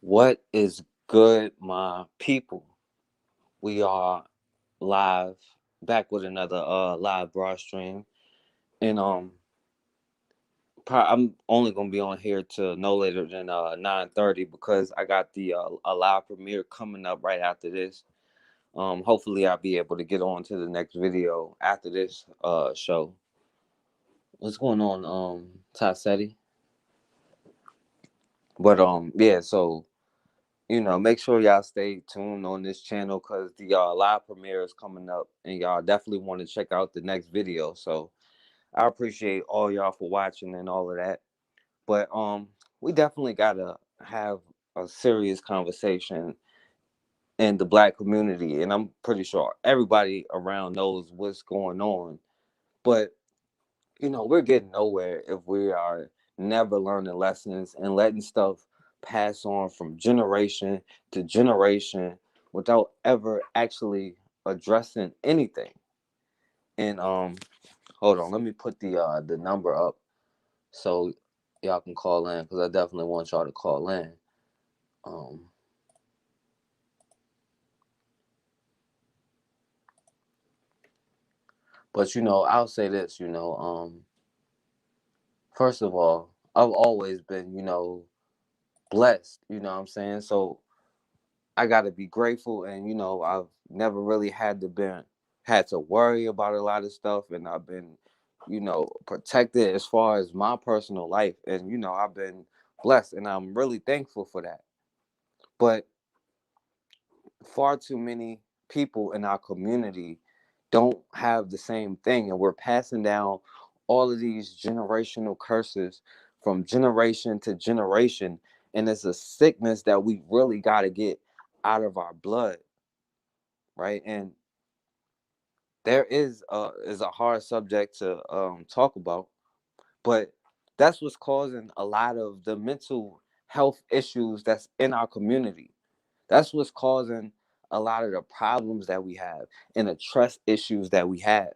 What is good, my people? We are live, back with another live broad stream, and I'm only gonna be on here till no later than 9:30 because I got the a live premiere coming up right after this. Hopefully I'll be able to get on to the next video after this show. What's going on, Tassetti? But yeah, so make sure y'all stay tuned on this channel because the live premiere is coming up, and y'all definitely want to check out the next video. So I appreciate all y'all for watching and all of that. But we definitely gotta have a serious conversation in the black community, and I'm pretty sure everybody around knows what's going on. But we're getting nowhere if we are never learning lessons and letting stuff pass on from generation to generation without ever actually addressing anything. And hold on, let me put the number up so y'all can call in because I definitely want y'all to call in. Um, but I'll say this. First of all, I've always been blessed. You know what I'm saying? So I got to be grateful, and I've never really had to worry about a lot of stuff, and I've been protected as far as my personal life, and I've been blessed, and I'm really thankful for that. But far too many people in our community don't have the same thing, and we're passing down all of these generational curses from generation to generation, and it's a sickness that we really got to get out of our blood, right? And there is a hard subject to talk about, but that's what's causing a lot of the mental health issues that's in our community. That's what's causing a lot of the problems that we have and the trust issues that we have,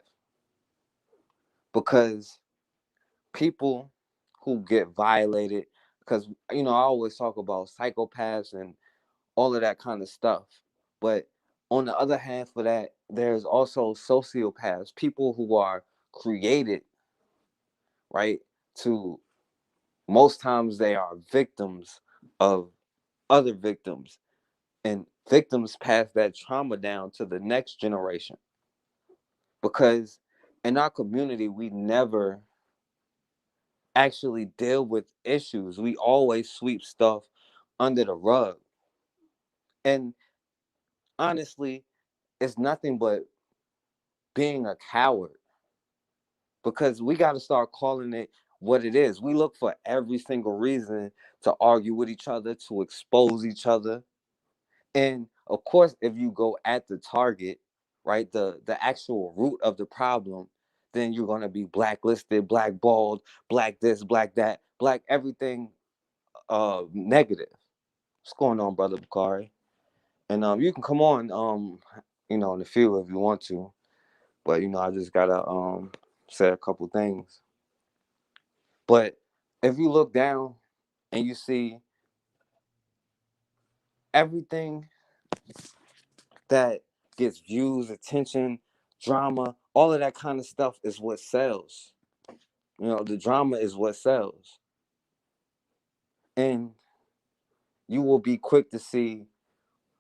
because people who get violated, because I always talk about psychopaths and all of that kind of stuff. But on the other hand, for that, there's also sociopaths, people who are created, right? To most times they are victims of other victims, and victims pass that trauma down to the next generation. Because in our community, we never actually deal with issues. We always sweep stuff under the rug. And honestly, it's nothing but being a coward, because we got to start calling it what it is. We look for every single reason to argue with each other, to expose each other. And of course, if you go at the target, right, the actual root of the problem, then you're going to be blacklisted, blackballed, black this, black that, black everything negative. What's going on, brother Bakari? And you can come on in the field if you want to. But I just gotta say a couple things. But if you look down and you see everything that gets views, attention, drama, all of that kind of stuff is what sells. The drama is what sells. And you will be quick to see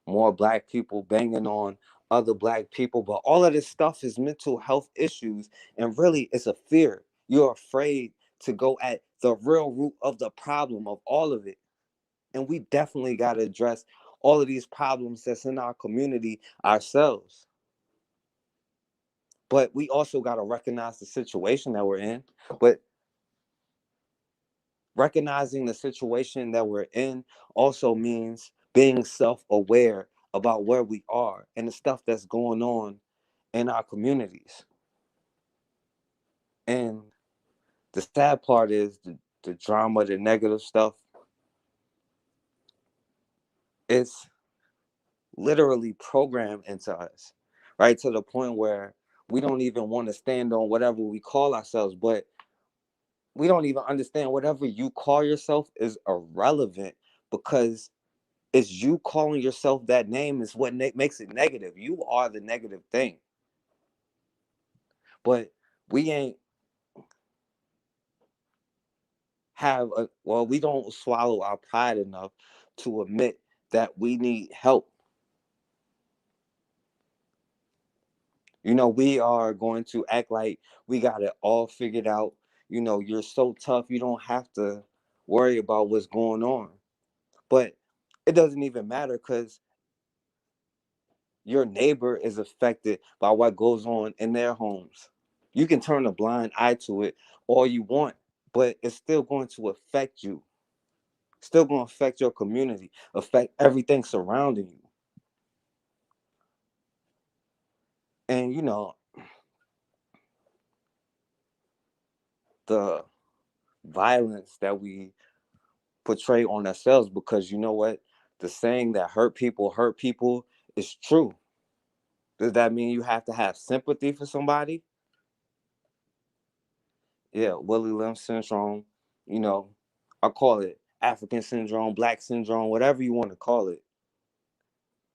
more black people banging on other black people. But all of this stuff is mental health issues. And really, it's a fear. You're afraid to go at the real root of the problem of all of it. And we definitely got to address all of these problems that's in our community ourselves. But we also got to recognize the situation that we're in. But recognizing the situation that we're in also means being self-aware about where we are and the stuff that's going on in our communities. And the sad part is the drama, the negative stuff. It's literally programmed into us, right? To the point where we don't even want to stand on whatever we call ourselves. But we don't even understand whatever you call yourself is irrelevant, because it's you calling yourself that name is what makes it negative. You are the negative thing. But we ain't we don't swallow our pride enough to admit that we need help. We are going to act like we got it all figured out. You're so tough, you don't have to worry about what's going on. But it doesn't even matter, because your neighbor is affected by what goes on in their homes. You can turn a blind eye to it all you want, but it's still going to affect you. Still going to affect your community, affect everything surrounding you. And the violence that we portray on ourselves, because you know what? The saying that hurt people is true. Does that mean you have to have sympathy for somebody? Yeah, Willie Limb syndrome, you know, I call it African syndrome, black syndrome, whatever you want to call it.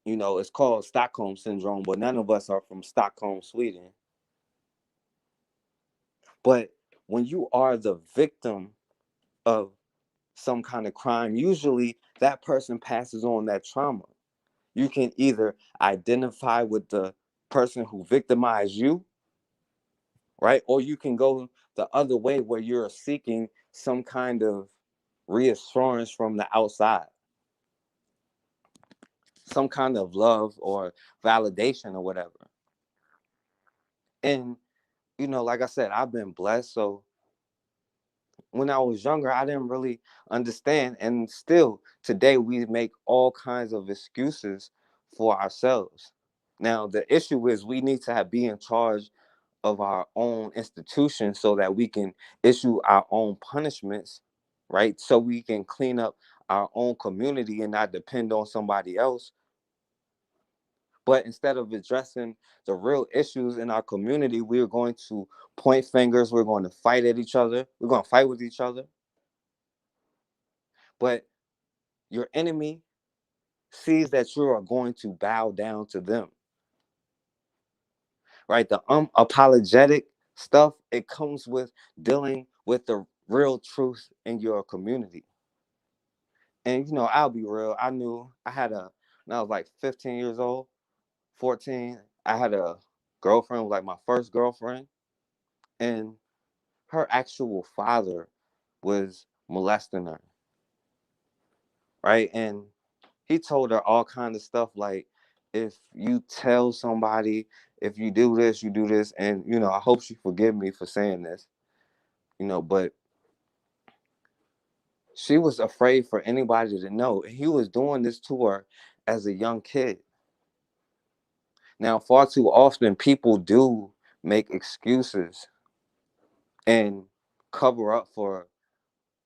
It's called Stockholm syndrome, but none of us are from Stockholm, Sweden. But when you are the victim of some kind of crime, usually that person passes on that trauma. You can either identify with the person who victimized you, right? Or you can go the other way, where you're seeking some kind of reassurance from the outside, some kind of love or validation or whatever. And, like I said, I've been blessed. So when I was younger, I didn't really understand. And still today, we make all kinds of excuses for ourselves. Now, the issue is we need to be in charge of our own institution, so that we can issue our own punishments, right? So we can clean up our own community and not depend on somebody else. But instead of addressing the real issues in our community, we're going to point fingers. We're going to fight at each other. We're going to fight with each other. But your enemy sees that you are going to bow down to them, right? The apologetic stuff, it comes with dealing with the real truth in your community. And I'll be real. I knew I had when I was like 15 years old, 14, I had a girlfriend, like my first girlfriend, and her actual father was molesting her, right? And he told her all kind of stuff like, if you tell somebody, if you do this, you do this. And I hope she forgive me for saying this, but she was afraid for anybody to know. He was doing this to her as a young kid. Now, far too often, people do make excuses and cover up for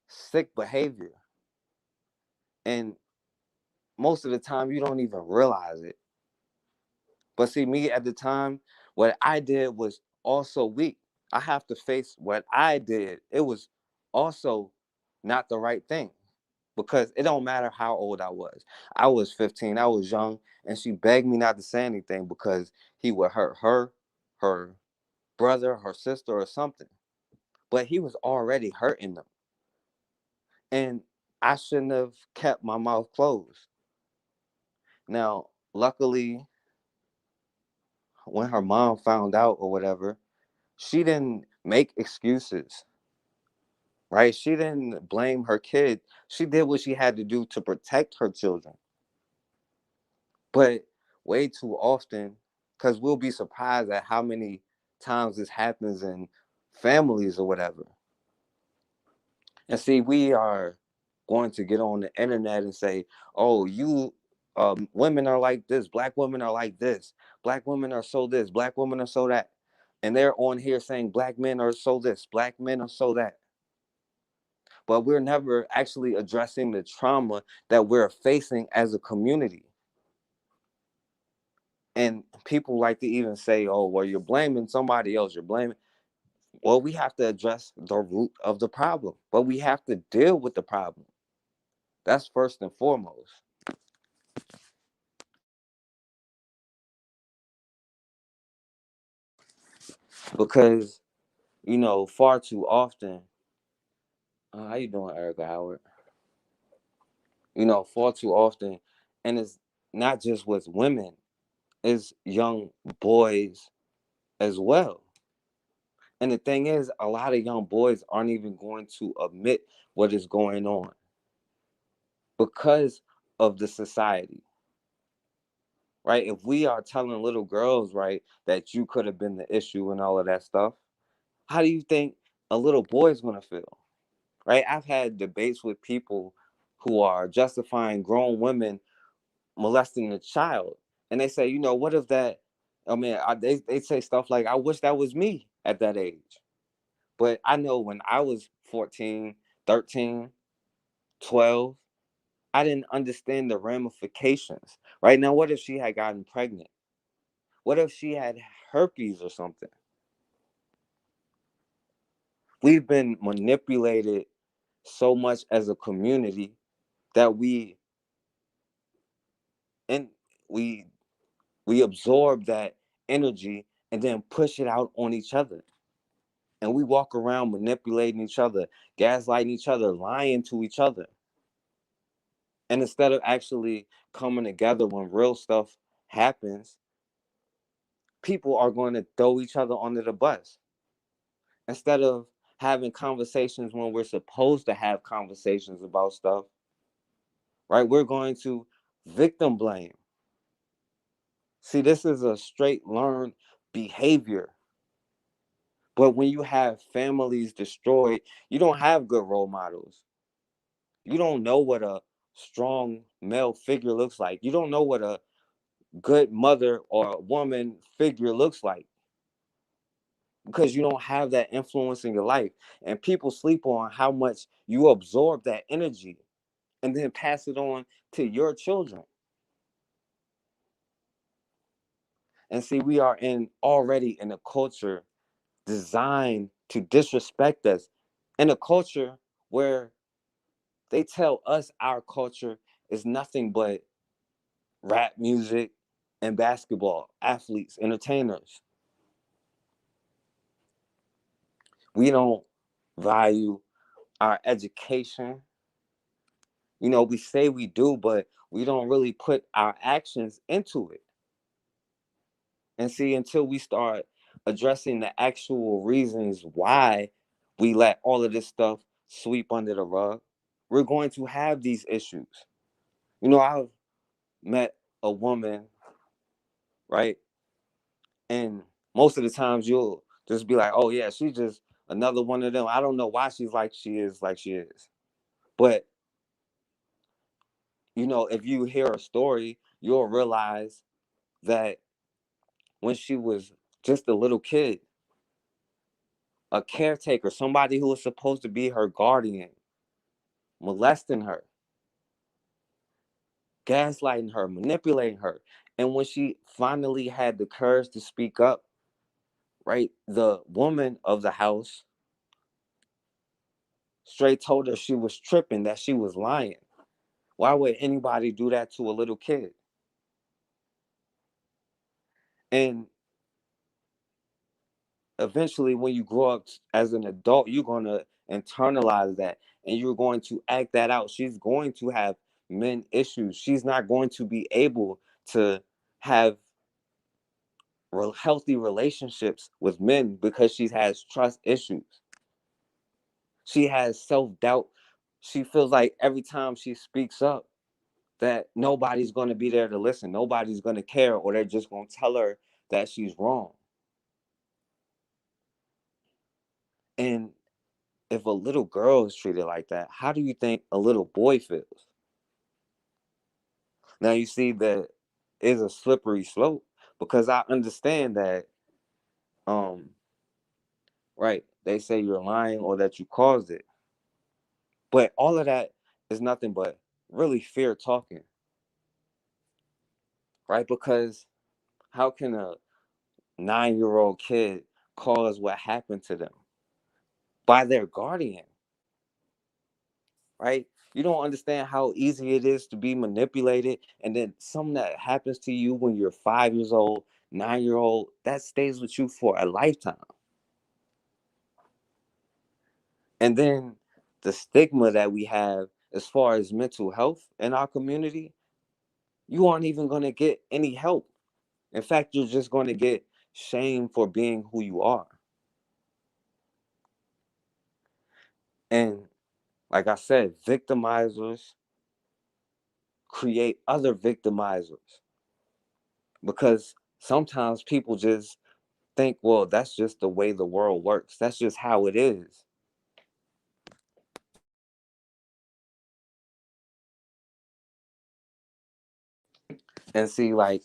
sick behavior. And most of the time, you don't even realize it. But see, me at the time, what I did was also weak. I have to face what I did. It was also not the right thing, because it don't matter how old I was. I was 15, I was young, and she begged me not to say anything because he would hurt her, her brother, her sister, or something. But he was already hurting them. And I shouldn't have kept my mouth closed. Now, luckily, when her mom found out or whatever, she didn't make excuses, right? She didn't blame her kid. She did what she had to do to protect her children. But way too often, because we'll be surprised at how many times this happens in families or whatever. And see, we are going to get on the internet and say, oh, you women are like this, black women are like this, black women are so this, black women are so that. And they're on here saying black men are so this, black men are so that. But we're never actually addressing the trauma that we're facing as a community. And people like to even say, oh, well, you're blaming somebody else. You're blaming. Well, we have to address the root of the problem, but we have to deal with the problem. That's first and foremost. Because, far too often, how you doing, Erica Howard? Far too often, and it's not just with women, it's young boys as well. And the thing is, a lot of young boys aren't even going to admit what is going on because of the society, right? If we are telling little girls, right, that you could have been the issue and all of that stuff, how do you think a little boy is going to feel, right? I've had debates with people who are justifying grown women molesting a child. And they say, what if that, they say stuff like, I wish that was me at that age. But I know when I was 14, 13, 12, I didn't understand the ramifications. Right now, what if she had gotten pregnant? What if she had herpes or something? We've been manipulated so much as a community that and we we absorb that energy and then push it out on each other. And we walk around manipulating each other, gaslighting each other, lying to each other. And instead of actually coming together when real stuff happens, people are going to throw each other under the bus. Instead of having conversations when we're supposed to have conversations about stuff, right? We're going to victim blame. See, this is a straight learned behavior. But when you have families destroyed, you don't have good role models. You don't know what a strong male figure looks like. You don't know what a good mother or a woman figure looks like because you don't have that influence in your life. And people sleep on how much you absorb that energy and then pass it on to your children. And see, we are already in a culture designed to disrespect us, in a culture where they tell us our culture is nothing but rap music and basketball, athletes, entertainers. We don't value our education. We say we do, but we don't really put our actions into it. And see, until we start addressing the actual reasons why we let all of this stuff sweep under the rug, we're going to have these issues. I've met a woman, right? And most of the times you'll just be like, oh, yeah, she's just another one of them. I don't know why she's like she is. But, if you hear a story, you'll realize that when she was just a little kid, a caretaker, somebody who was supposed to be her guardian, molesting her, gaslighting her, manipulating her. And when she finally had the courage to speak up, right, the woman of the house straight told her she was tripping, that she was lying. Why would anybody do that to a little kid? And eventually, when you grow up as an adult, you're going to internalize that and you're going to act that out. She's going to have men issues. She's not going to be able to have healthy relationships with men because she has trust issues. She has self doubt. She feels like every time she speaks up, that nobody's going to be there to listen. Nobody's going to care, or they're just going to tell her that she's wrong. And if a little girl is treated like that, how do you think a little boy feels? Now you see that is a slippery slope because I understand that um right, they say you're lying or that you caused it. But all of that is nothing but really fear talking, right? Because how can a 9-year-old kid cause what happened to them? by their guardian, right? You don't understand how easy it is to be manipulated. And then something that happens to you when you're 5 years old, 9 year old, that stays with you for a lifetime. And then the stigma that we have as far as mental health in our community, you aren't even going to get any help. In fact, you're just going to get shamed for being who you are. And like I said, victimizers create other victimizers because sometimes people just think, well, that's just the way the world works. That's just how it is. And see, like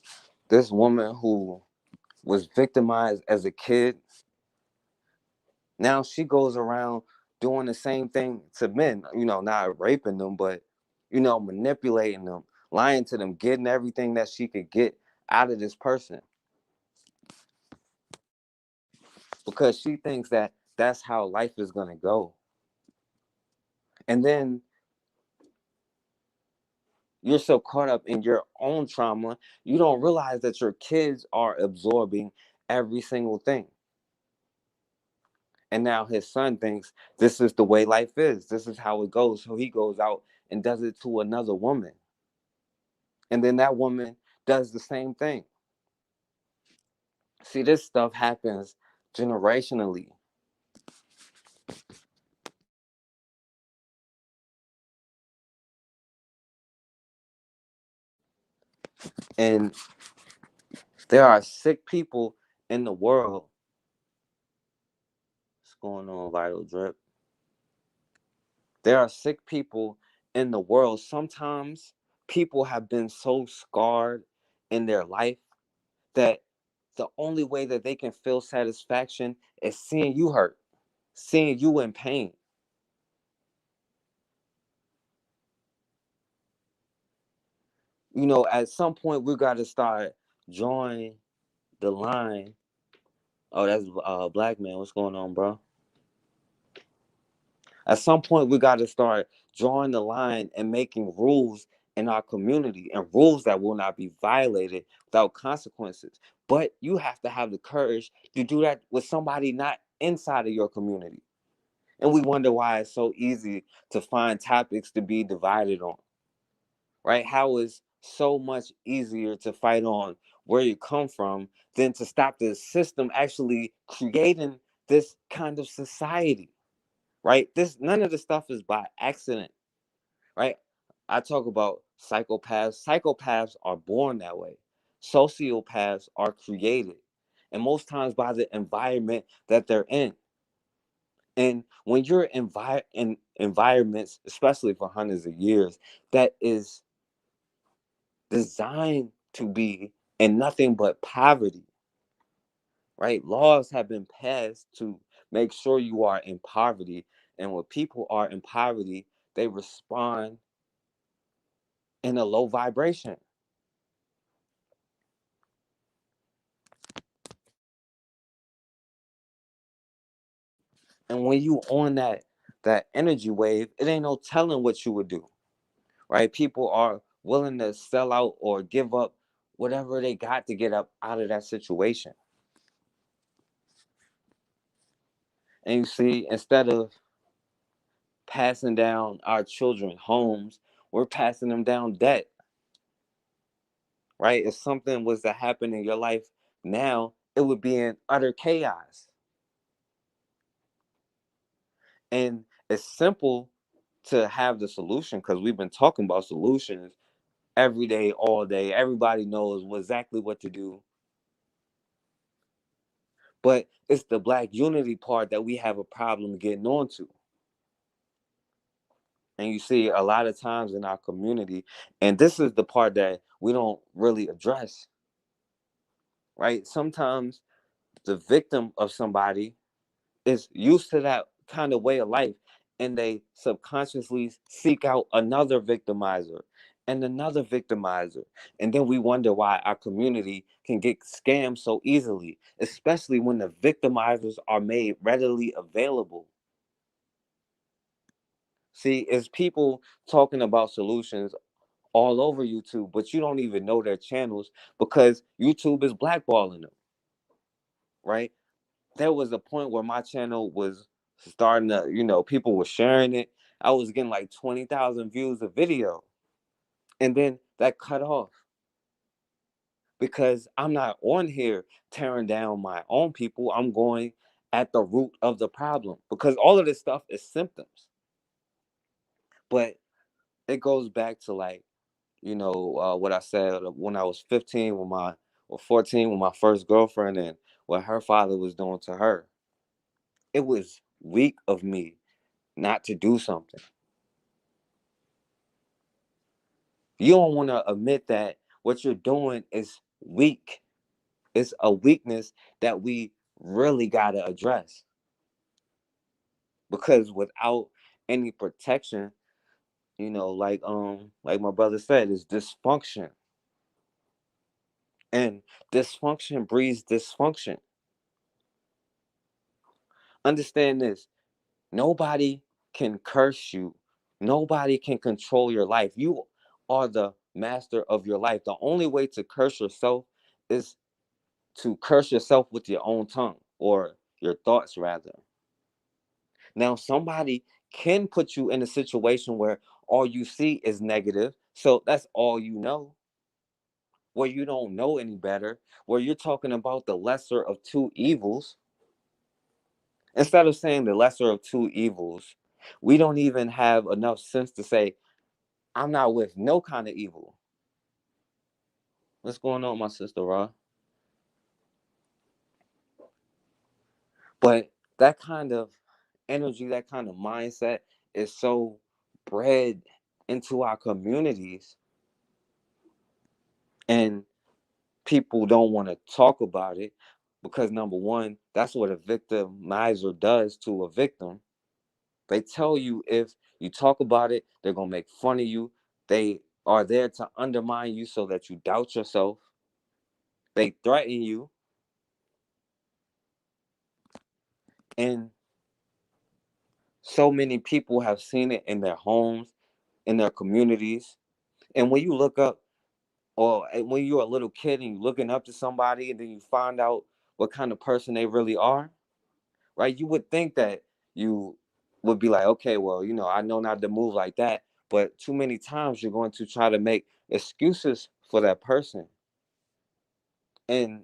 this woman who was victimized as a kid, now she goes around doing the same thing to men, not raping them, but, manipulating them, lying to them, getting everything that she could get out of this person because she thinks that that's how life is going to go. And then you're so caught up in your own trauma, you don't realize that your kids are absorbing every single thing. And now his son thinks this is the way life is. This is how it goes. So he goes out and does it to another woman. And then that woman does the same thing. See, this stuff happens generationally. And there are sick people in the world. What's going on, Vital Drip? There are sick people in the world. Sometimes people have been so scarred in their life that the only way that they can feel satisfaction is seeing you hurt, seeing you in pain. At some point we got to start drawing the line. Oh, that's Black Man. What's going on, bro? At some point we got to start drawing the line and making rules in our community, and rules that will not be violated without consequences. But you have to have the courage to do that with somebody not inside of your community. And we wonder why it's so easy to find topics to be divided on, right? How is so much easier to fight on where you come from than to stop the system actually creating this kind of society, right? None of the stuff is by accident, right? I talk about psychopaths. Psychopaths are born that way. Sociopaths are created, and most times by the environment that they're in. And when you're in environments, especially for hundreds of years, that is designed to be in nothing but poverty, right? Laws have been passed to make sure you are in poverty. And when people are in poverty, they respond in a low vibration. And when you on that energy wave, it ain't no telling what you would do, right? People are willing to sell out or give up whatever they got to get up out of that situation. And you see, instead of passing down our children homes, we're passing them down debt, right? If something was to happen in your life now, it would be in utter chaos. And it's simple to have the solution because we've been talking about solutions every day, all day. Everybody knows exactly what to do. But it's the Black unity part that we have a problem getting onto. And you see a lot of times in our community, and this is the part that we don't really address, right? Sometimes the victim of somebody is used to that kind of way of life, and they subconsciously seek out another victimizer and another victimizer. And then we wonder why our community can get scammed so easily, especially when the victimizers are made readily available. See, it's people talking about solutions all over YouTube, but you don't even know their channels because YouTube is blackballing them, right? There was a point where my channel was starting to, people were sharing it. I was getting like 20,000 views a video. And then that cut off because I'm not on here tearing down my own people. I'm going at the root of the problem because all of this stuff is symptoms. But it goes back to like, what I said when I was 15 with my, or 14 with my first girlfriend, and what her father was doing to her. It was weak of me not to do something. You don't want to admit that what you're doing is weak. It's a weakness that we really got to address. Because without any protection, like my brother said, is dysfunction. And dysfunction breeds dysfunction. Understand this. Nobody can curse you. Nobody can control your life. You are the master of your life. The only way to curse yourself is to curse yourself with your own tongue, or your thoughts rather. Now, somebody can put you in a situation where all you see is negative. So that's all you know, where you don't know any better, where you're talking about the lesser of two evils. Instead of saying the lesser of two evils, we don't even have enough sense to say, I'm not with no kind of evil. What's going on, my sister, Ra? But that kind of energy, that kind of mindset is so bred into our communities, and people don't want to talk about it because, number one, that's what a victimizer does to a victim. They tell you if you talk about it, they're going to make fun of you. They are there to undermine you so that you doubt yourself. They threaten you. And so many people have seen it in their homes, in their communities. And when you look up, or when you're a little kid and you're looking up to somebody, and then you find out what kind of person they really are, right? You would think that you would be like, okay, well, I know not to move like that. But too many times you're going to try to make excuses for that person. And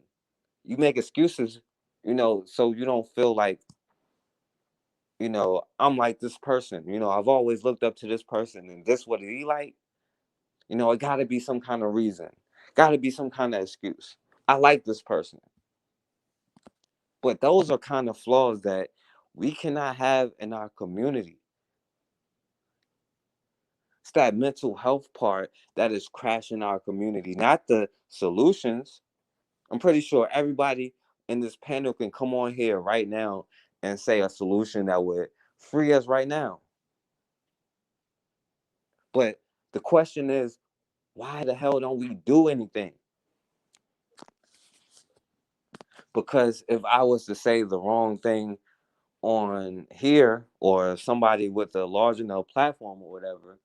you make excuses, so you don't feel like, I'm like this person. I've always looked up to this person, and this what he like. It got to be some kind of reason, got to be some kind of excuse. I like this person. But those are kind of flaws that we cannot have in our community. It's that mental health part that is crashing our community, not the solutions. I'm pretty sure everybody in this panel can come on here right now and say a solution that would free us right now. But the question is, why the hell don't we do anything? Because if I was to say the wrong thing on here, or somebody with a large enough platform or whatever,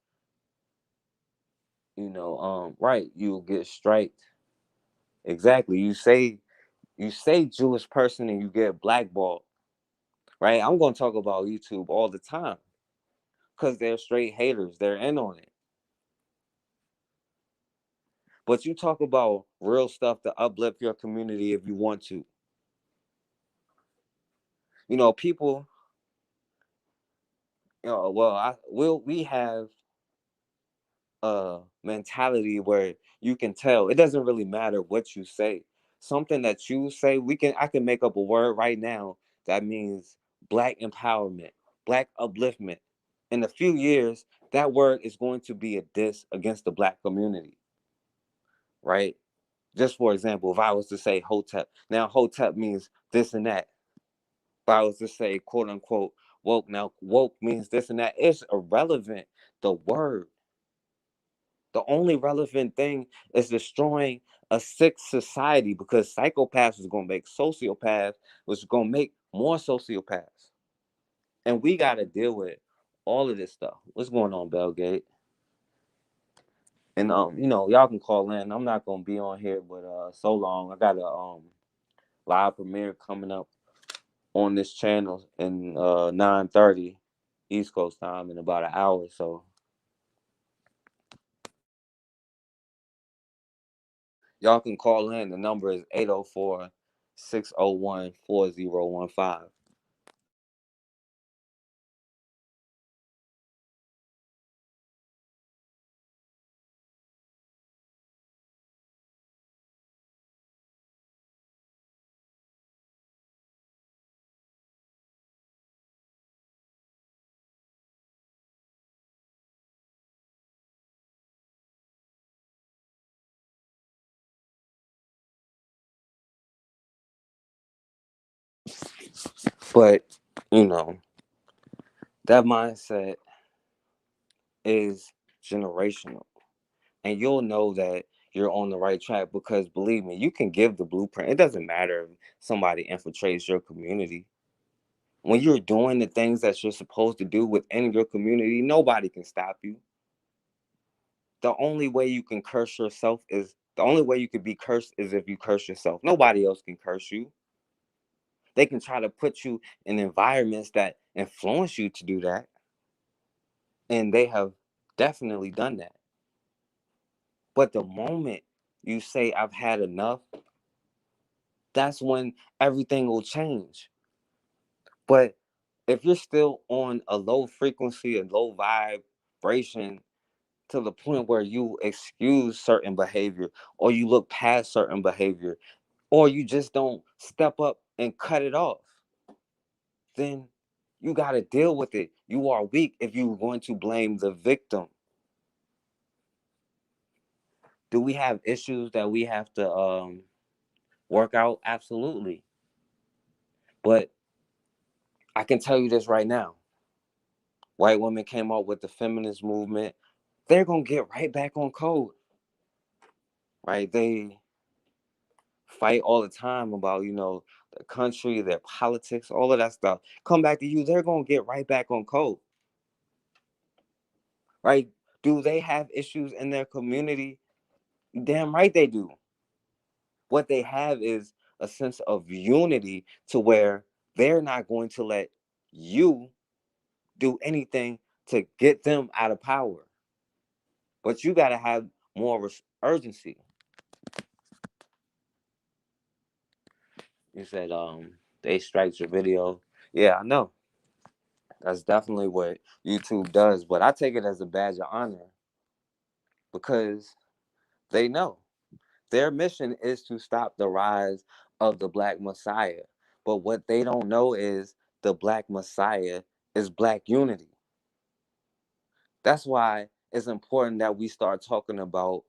right, you'll get striked. Exactly. You say Jewish person and you get blackballed, right? I'm gonna talk about YouTube all the time because they're straight haters. They're in on it. But you talk about real stuff to uplift your community if you want to. People, we have a mentality where you can tell it doesn't really matter what you say. Something that you say, I can make up a word right now that means black empowerment, black upliftment. In a few years, that word is going to be a diss against the black community, right? Just for example, if I was to say Hotep, now Hotep means this and that. If I was to say quote unquote woke, now woke means this and that. It's irrelevant. The word. The only relevant thing is destroying a sick society, because psychopaths is going to make sociopaths, which is going to make more sociopaths. And we got to deal with all of this stuff. What's going on, Belgate? And y'all can call in. I'm not gonna be on here, but so long. I got a live premiere coming up on this channel in 9:30 East Coast time in about an hour. So y'all can call in. The number is 804-601-4015. But you know, that mindset is generational. And you'll know that you're on the right track because believe me, you can give the blueprint. It doesn't matter if somebody infiltrates your community. When you're doing the things that you're supposed to do within your community, nobody can stop you. The only way you can curse yourself is the only way you could be cursed is if you curse yourself. Nobody else can curse you. They can try to put you in environments that influence you to do that. And they have definitely done that. But the moment you say, I've had enough, that's when everything will change. But if you're still on a low frequency and low vibration to the point where you excuse certain behavior or you look past certain behavior or you just don't step up and cut it off, then you got to deal with it. You are weak if you're going to blame the victim. Do we have issues that we have to work out? Absolutely. But I can tell you this right now. White women came up with the feminist movement. They're going to get right back on code, right? They fight all the time about, the country, their politics, all of that stuff. Come back to you, they're going to get right back on code, right? Do they have issues in their community? Damn right they do. What they have is a sense of unity to where they're not going to let you do anything to get them out of power. But you got to have more urgency. You said they strikes your video. Yeah, I know. That's definitely what YouTube does, but I take it as a badge of honor because they know their mission is to stop the rise of the Black Messiah. But what they don't know is the Black Messiah is Black unity. That's why it's important that we start talking about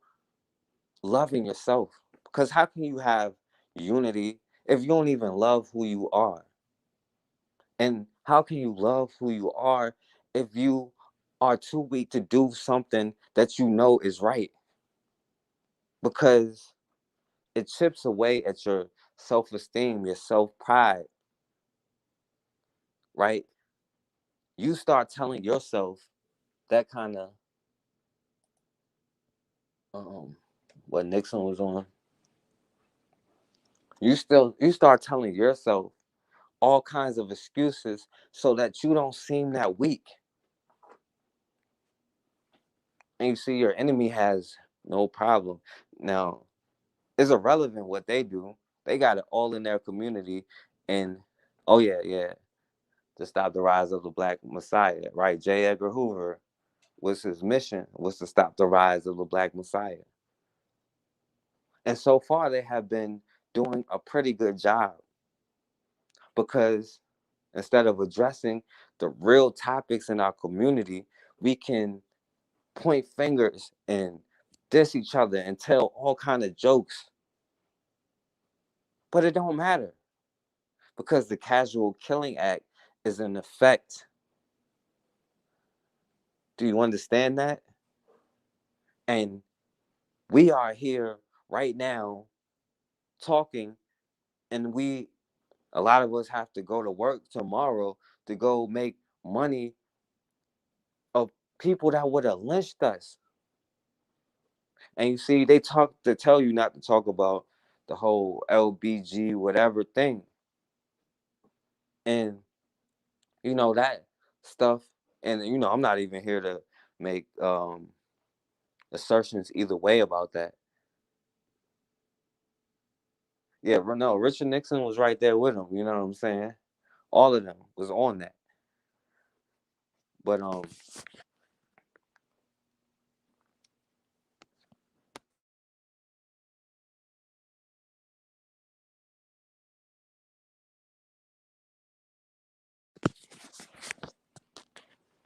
loving yourself. Because how can you have unity if you don't even love who you are? And how can you love who you are if you are too weak to do something that you know is right? Because it chips away at your self esteem, your self pride, right? You start telling yourself that kind of um, what Nixon was on. You start telling yourself all kinds of excuses so that you don't seem that weak. And you see your enemy has no problem. Now, it's irrelevant what they do. They got it all in their community. And oh yeah, yeah, to stop the rise of the Black Messiah, right? J. Edgar Hoover was his mission was to stop the rise of the Black Messiah. And so far they have been doing a pretty good job because instead of addressing the real topics in our community, we can point fingers and diss each other and tell all kind of jokes. But it don't matter because the casual killing act is an effect. Do you understand that? And we are here right now talking, and a lot of us have to go to work tomorrow to go make money people that would have lynched us. And you see, they tell you not to talk about the whole LBG whatever thing. And that stuff, and I'm not even here to make assertions either way about that. Yeah, no, Richard Nixon was right there with him, you know what I'm saying? All of them was on that. But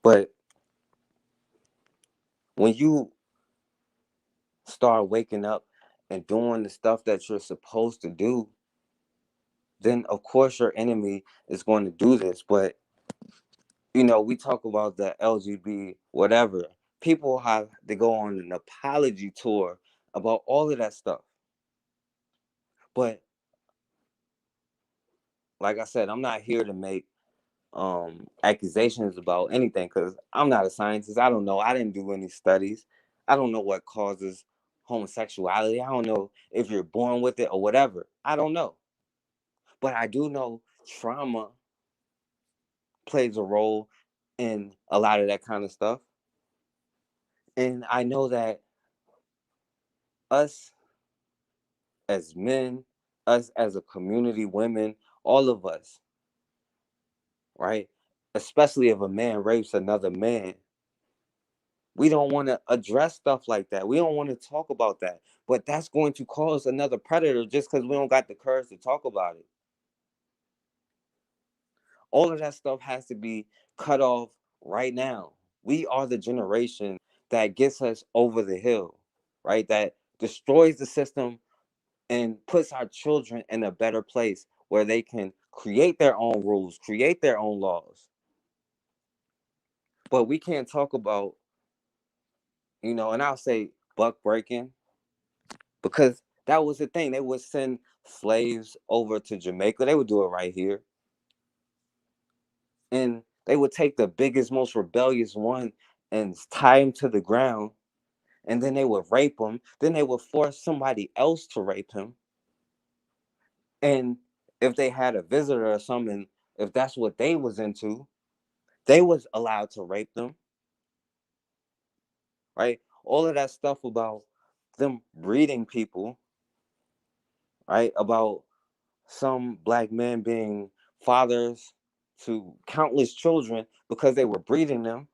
but when you start waking up and doing the stuff that you're supposed to do, then of course your enemy is going to do this. But we talk about the LGBT whatever. People have to go on an apology tour about all of that stuff. But like I said, I'm not here to make accusations about anything because I'm not a scientist. I don't know. I didn't do any studies. I don't know what causes homosexuality. I don't know if you're born with it or whatever. I don't know. But I do know trauma plays a role in a lot of that kind of stuff. And I know that us as men, us as a community, women, all of us, right? Especially if a man rapes another man, we don't want to address stuff like that. We don't want to talk about that. But that's going to cause another predator just because we don't got the courage to talk about it. All of that stuff has to be cut off right now. We are the generation that gets us over the hill, right? That destroys the system and puts our children in a better place where they can create their own rules, create their own laws. But we can't talk about, and I'll say buck breaking because that was the thing. They would send slaves over to Jamaica. They would do it right here. And they would take the biggest, most rebellious one and tie him to the ground. And then they would rape him. Then they would force somebody else to rape him. And if they had a visitor or something, if that's what they was into, they was allowed to rape them. Right? All of that stuff about them breeding people, right? About some black men being fathers to countless children because they were breeding them,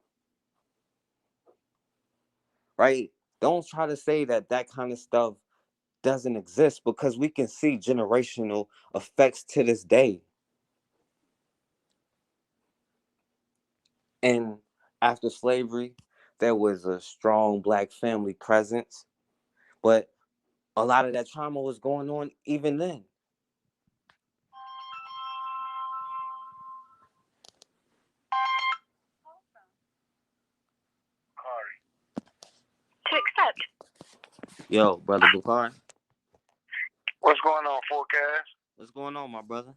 right? Don't try to say that that kind of stuff doesn't exist because we can see generational effects to this day. And after slavery, there was a strong black family presence, but a lot of that trauma was going on even then. To accept. Yo, brother Bukhari. What's going on, Forecast? What's going on, my brother?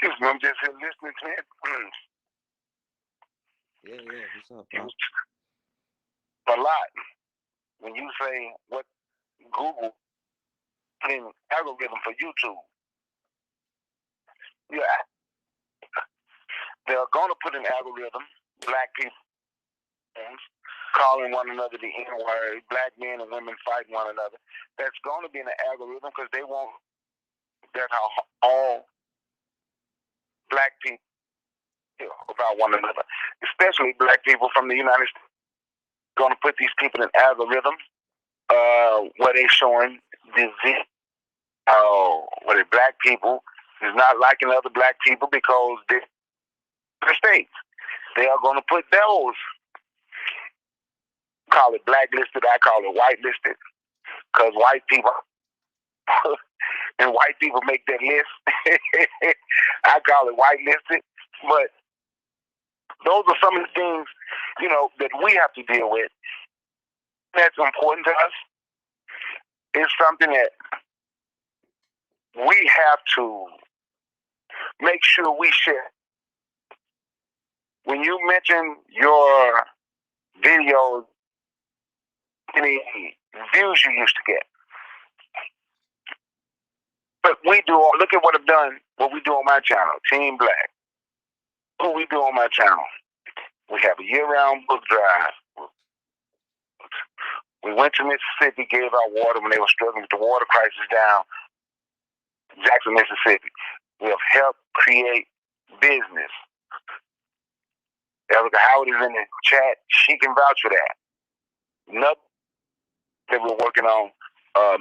I'm just here listening to it. Yeah. What's up, bro? A lot. When you say what Google put in algorithm for YouTube, yeah, they're going to put an algorithm, black people calling one another the N-word, black men and women fighting one another. That's going to be in the algorithm because they want that's how all black people feel about one another, especially black people from the United States. Going to put these people in algorithm where they showing disease. Where the black people is not liking other black people because they're states. They are going to put those, call it blacklisted, I call it whitelisted, because white people and white people make that list. I call it whitelisted, but those are some of the things, that we have to deal with. That's important to us. It's something that we have to make sure we share when you mention your videos, any views you used to get. But we do, look at what I've done, what we do on my channel, Team Black. What we do on my channel. We have a year-round book drive. We went to Mississippi, gave out water when they were struggling with the water crisis down Jackson, Mississippi. We have helped create business. Erica Howard is in the chat. She can vouch for that. Another that we're working on,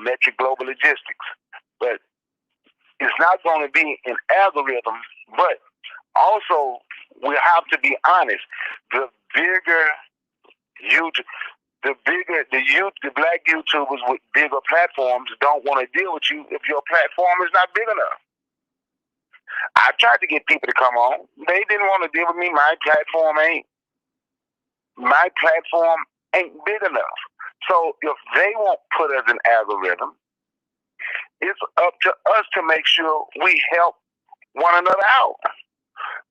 Metric Global Logistics. But it's not going to be an algorithm, but also we have to be honest. The bigger YouTube, the black YouTubers with bigger platforms don't want to deal with you if your platform is not big enough. I tried to get people to come on. They didn't want to deal with me. My platform ain't big enough. So if they won't put us in algorithm, it's up to us to make sure we help one another out.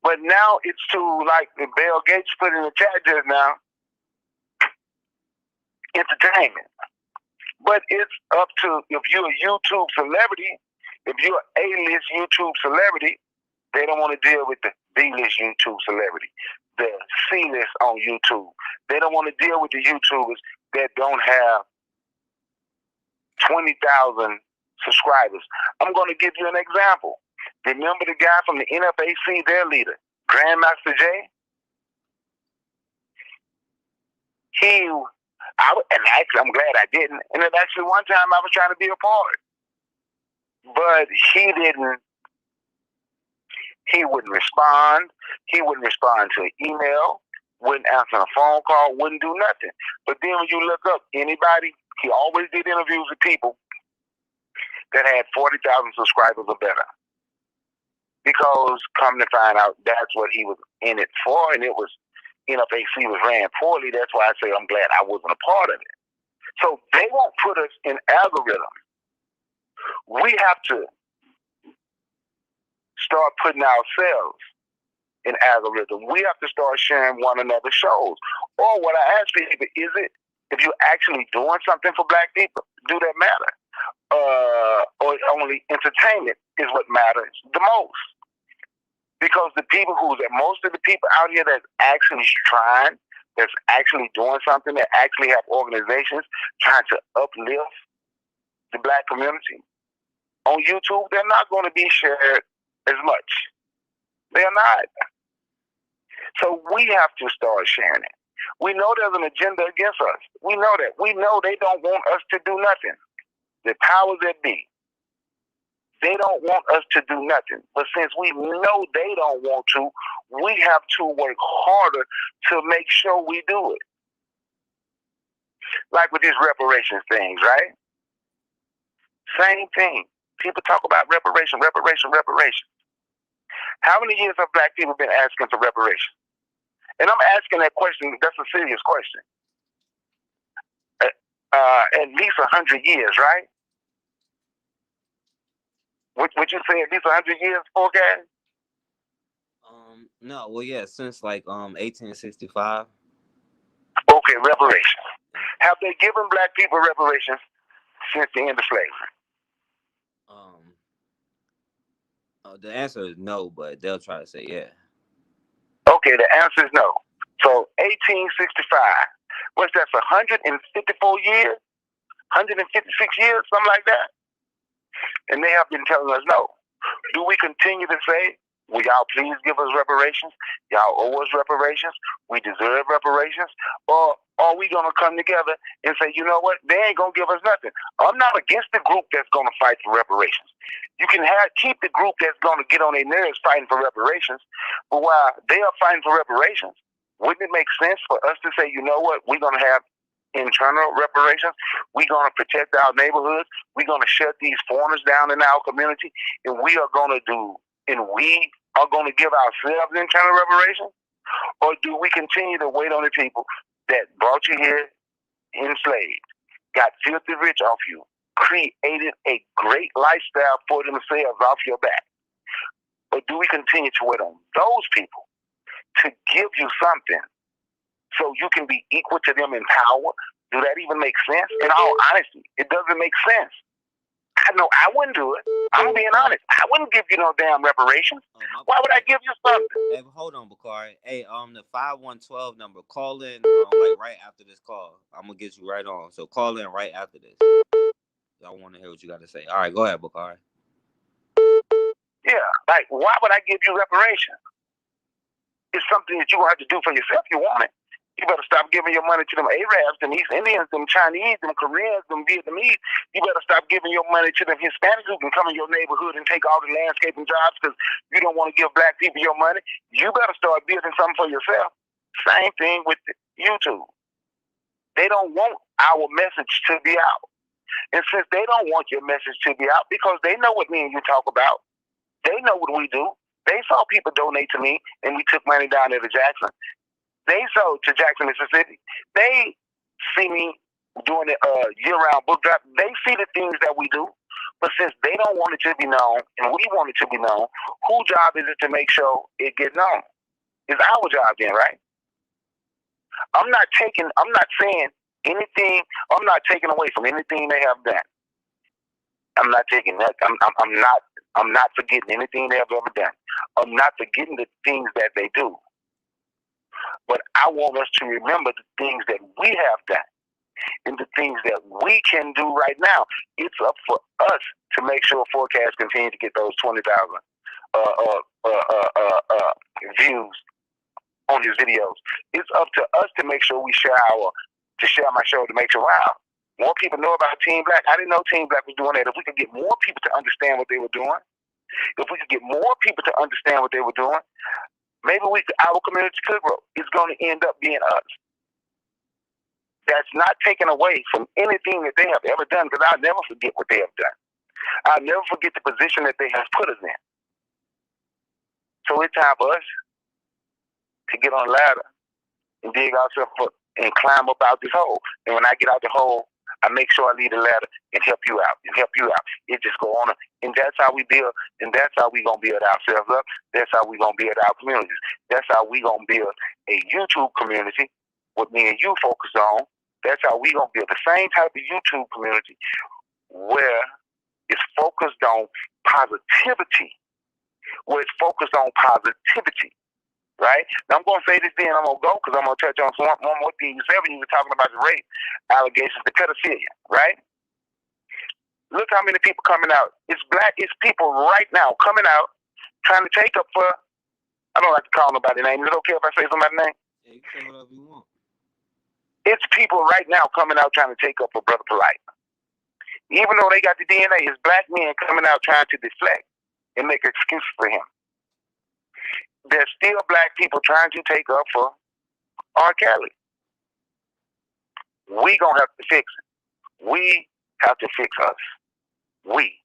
But now it's too, like Bill Gates put in the chat just now, entertainment. But it's up to, if you're a YouTube celebrity, if you're an A-list YouTube celebrity, they don't want to deal with the B-list YouTube celebrity, the C-list on YouTube. They don't want to deal with the YouTubers that don't have 20,000 subscribers. I'm going to give you an example. Remember the guy from the NFAC, their leader, Grandmaster Jay? I'm glad I didn't. And then actually one time I was trying to be a part. But he wouldn't respond. He wouldn't respond to an email, wouldn't answer a phone call, wouldn't do nothing. But then when you look up anybody, he always did interviews with people that had 40,000 subscribers or better. Because come to find out, that's what he was in it for, and it was NFAC was ran poorly. That's why I say I'm glad I wasn't a part of it. So they won't put us in algorithm. We have to start putting ourselves in algorithm. We have to start sharing one another's shows. Or what I ask people, is it, if you're actually doing something for black people, do that matter? Or only entertainment is what matters the most? Because most of the people out here that's actually trying, that's actually doing something, that actually have organizations trying to uplift the black community, on YouTube, they're not going to be shared as much. They're not. So we have to start sharing it. We know there's an agenda against us. We know that. We know they don't want us to do nothing. The powers that be, they don't want us to do nothing. But since we know they don't want to, we have to work harder to make sure we do it. Like with these reparations things, right? Same thing. People talk about reparation. How many years have black people been asking for reparations? And I'm asking that question, that's a serious question. At least 100 years, right? Would you say at least 100 years, forecast? No, well, yeah, since like 1865. Okay, reparations. Have they given black people reparations since the end of slavery? The answer is no, but they'll try to say yeah. Okay, the answer is no. So 1865, what's that, 154 years? 156 years, something like that? And they have been telling us no. Do we continue to say, will y'all please give us reparations? Y'all owe us reparations? We deserve reparations? Or are we going to come together and say, you know what, they ain't going to give us nothing? I'm not against the group that's going to fight for reparations. You can keep the group that's going to get on their nerves fighting for reparations, but while they are fighting for reparations, wouldn't it make sense for us to say, you know what, we're going to have internal reparations, we're going to protect our neighborhoods, we're going to shut these foreigners down in our community, and we are going to give ourselves internal reparations? Or do we continue to wait on the people that brought you here enslaved, got filthy rich off you, created a great lifestyle for themselves off your back? Or do we continue to wait on those people to give you something so you can be equal to them in power. Do that even make sense? In all honesty, it doesn't make sense. I know I wouldn't do it. I'm being honest. I wouldn't give you no damn reparations. Why would I give you something? Hey, hold on, Bakari. Hey, the 5112 number. Call in like right after this call. I'm gonna get you right on. So call in right after this. I want to hear what you got to say. All right, go ahead, Bakari. Yeah, like why would I give you reparations? It's something that you gonna have to do for yourself. You want it. You better stop giving your money to them Arabs, them East Indians, them Chinese, them Koreans, them Vietnamese. You better stop giving your money to them Hispanics who can come in your neighborhood and take all the landscaping jobs because you don't want to give black people your money. You better start building something for yourself. Same thing with YouTube. They don't want our message to be out. And since they don't want your message to be out because they know what me and you talk about, they know what we do. They saw people donate to me and we took money down there to Jackson. They sold to Jackson, Mississippi. They see me doing the year-round book drop. They see the things that we do. But since they don't want it to be known and we want it to be known, whose job is it to make sure it gets known? It's our job then, right? I'm not saying anything, I'm not taking away from anything they have done. I'm not taking that. I'm not forgetting anything they have ever done. I'm not forgetting the things that they do. But I want us to remember the things that we have done and the things that we can do right now. It's up for us to make sure Forecast continue to get those 20,000 views on his videos. It's up to us to make sure we share my show to make sure, wow, more people know about Team Black. I didn't know Team Black was doing that. If we could get more people to understand what they were doing, if we could get more people to understand what they were doing, maybe our community could grow. It's going to end up being us. That's not taken away from anything that they have ever done, because I'll never forget what they have done. I'll never forget the position that they have put us in. So it's time for us to get on a ladder and dig ourselves up and climb up out this hole. And when I get out the hole, I make sure I lead the ladder and help you out. It just go on. And that's how we build, and that's how we going to build ourselves up. That's how we going to build our communities. That's how we going to build a YouTube community, what me and you focus on. That's how we going to build the same type of YouTube community where it's focused on positivity. Right? Now I'm going to say this then, I'm going to go because I'm going to touch on one more thing. You were talking about the rape allegations, the pedophilia, right? Look how many people coming out. It's people right now coming out trying to take up for, I don't like to call nobody's name. Is it okay if I say somebody's name? Yeah, you can say whatever you want. It's people right now coming out trying to take up for Brother Polite. Even though they got the DNA, it's black men coming out trying to deflect and make excuses for him. There's still black people trying to take up for R. Kelly. We gonna have to fix it. We have to fix us. We.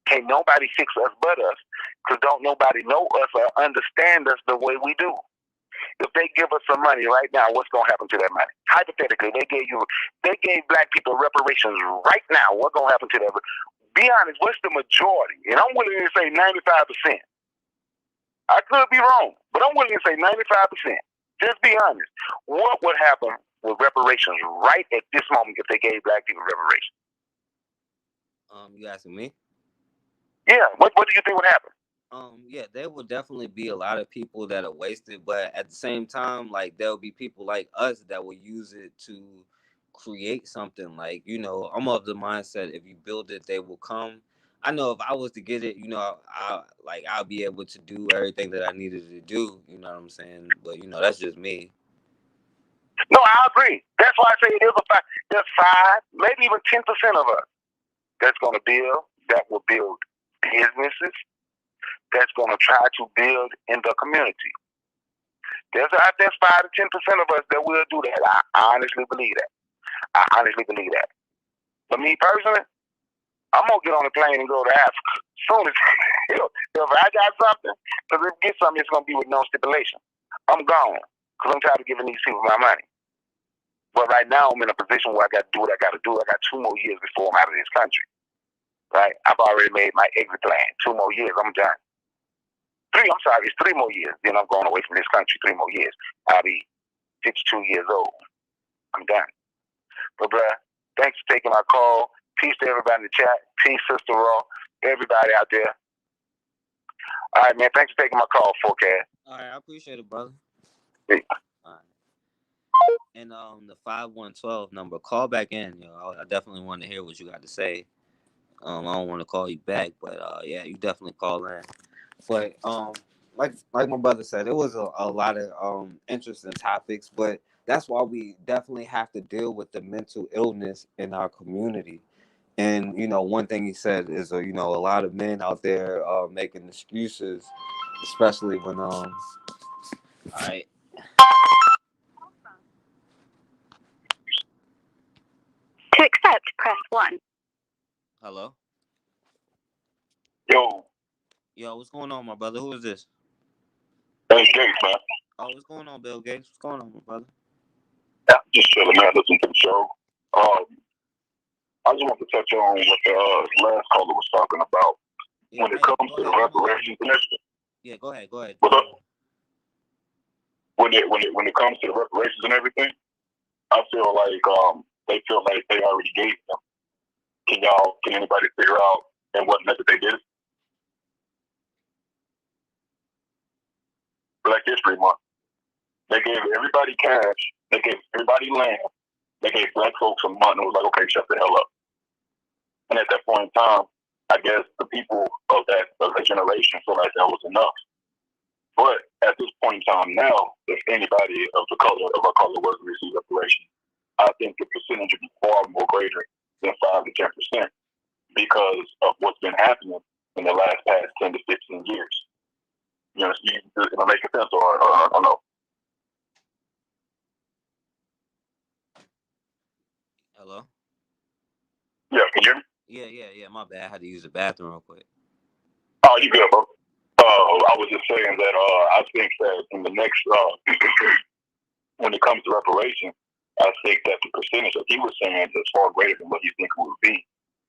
Can't nobody fix us but us, because don't nobody know us or understand us the way we do. If they give us some money right now, what's gonna happen to that money? Hypothetically, they gave black people reparations right now. What's gonna happen to that? Be honest, what's the majority? And I'm willing to say 95%. I could be wrong, but I'm willing to say 95%. Just be honest. What would happen with reparations right at this moment if they gave black people reparations? You asking me? Yeah. What do you think would happen? Yeah, there will definitely be a lot of people that are wasted, but at the same time, like there'll be people like us that will use it to create something. Like, you know, I'm of the mindset if you build it, they will come. I know if I was to get it, you know, I'll be able to do everything that I needed to do. You know what I'm saying? But you know, that's just me. No, I agree. That's why I say there's 5, maybe even 10% of us that's going to build, that will build businesses, that's going to try to build in the community. There's 5 to 10% of us that will do that. I honestly believe that. But me personally, I'm going to get on the plane and go to Africa. Soon as, if I got something, because if I get something, it's going to be with no stipulation. I'm gone, because I'm tired of giving these people my money. But right now, I'm in a position where I got to do what I got to do. I got 2 more years before I'm out of this country. Right? I've already made my exit plan. 2 more years, I'm done. It's 3 more years. Then I'm going away from this country 3 more years. I'll be 62 years old. I'm done. But, bruh, thanks for taking my call. Peace to everybody in the chat. Peace, Sister Raw. Everybody out there. All right, man. Thanks for taking my call, Forecast. All right, I appreciate it, brother. Yeah. All right. And the 5112 number, call back in. I definitely want to hear what you got to say. I don't want to call you back, but yeah, you definitely call in. But like my brother said, it was a lot of interesting topics, but that's why we definitely have to deal with the mental illness in our community. And one thing he said is a lot of men out there making excuses, especially when all right. To accept, press 1. Hello. Yo, what's going on, my brother? Who is this? That's Gates, man. Oh, what's going on, Bill Gates? What's going on, my brother? Yeah, just chilling, man. Listening to the show. I just want to touch on what the last caller was talking about when it comes to the reparations and everything. Yeah, go ahead. When it comes to the reparations and everything, I feel like they feel like they already gave them. Can anybody figure out in what method they did it? Black History Month. They gave everybody cash. They gave everybody land. They gave black folks a month and was like, okay, shut the hell up. And at that point in time, I guess the people of that generation feel like that was enough. But at this point in time now, if anybody of our color was to receive reparations, I think the percentage would be far more greater than 5 to 10% because of what's been happening in the past 10 to 15 years. You know, am I making sense or no? Hello? Yeah, can you hear me? Yeah. My bad. I had to use the bathroom real quick. Oh, you good, bro? I was just saying that I think that in the next, when it comes to reparations, I think that the percentage that he was saying is far greater than what you think it would be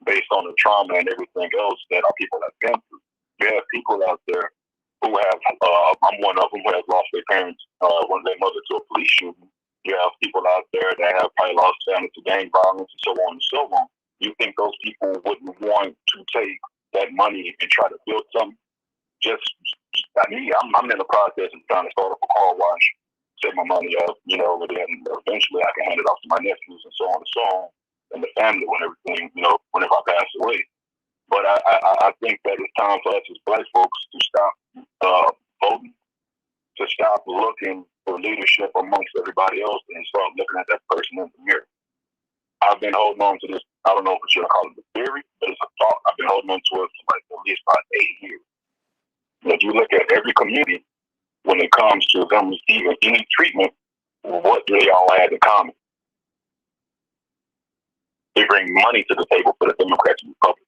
based on the trauma and everything else that our people have been through. You have people out there who have, I'm one of them who has lost their parents, one of their mother to a police shooting. You have people out there that have probably lost family to gang violence and so on and so on. You think those people wouldn't want to take that money and try to build something? I'm in the process of trying to start up a car wash, save my money up, and then eventually I can hand it off to my nephews and so on and so on, and the family when everything, whenever I pass away. But I think that it's time for us as black folks to stop voting, to stop looking for leadership amongst everybody else and start looking at that person in the mirror. I've been holding on to this, I don't know if you call it a theory, but it's a thought. I've been holding on to it for at least about 8 years. If you look at every community, when it comes to them receiving any treatment, what do they all have in common? They bring money to the table for the Democrats and Republicans.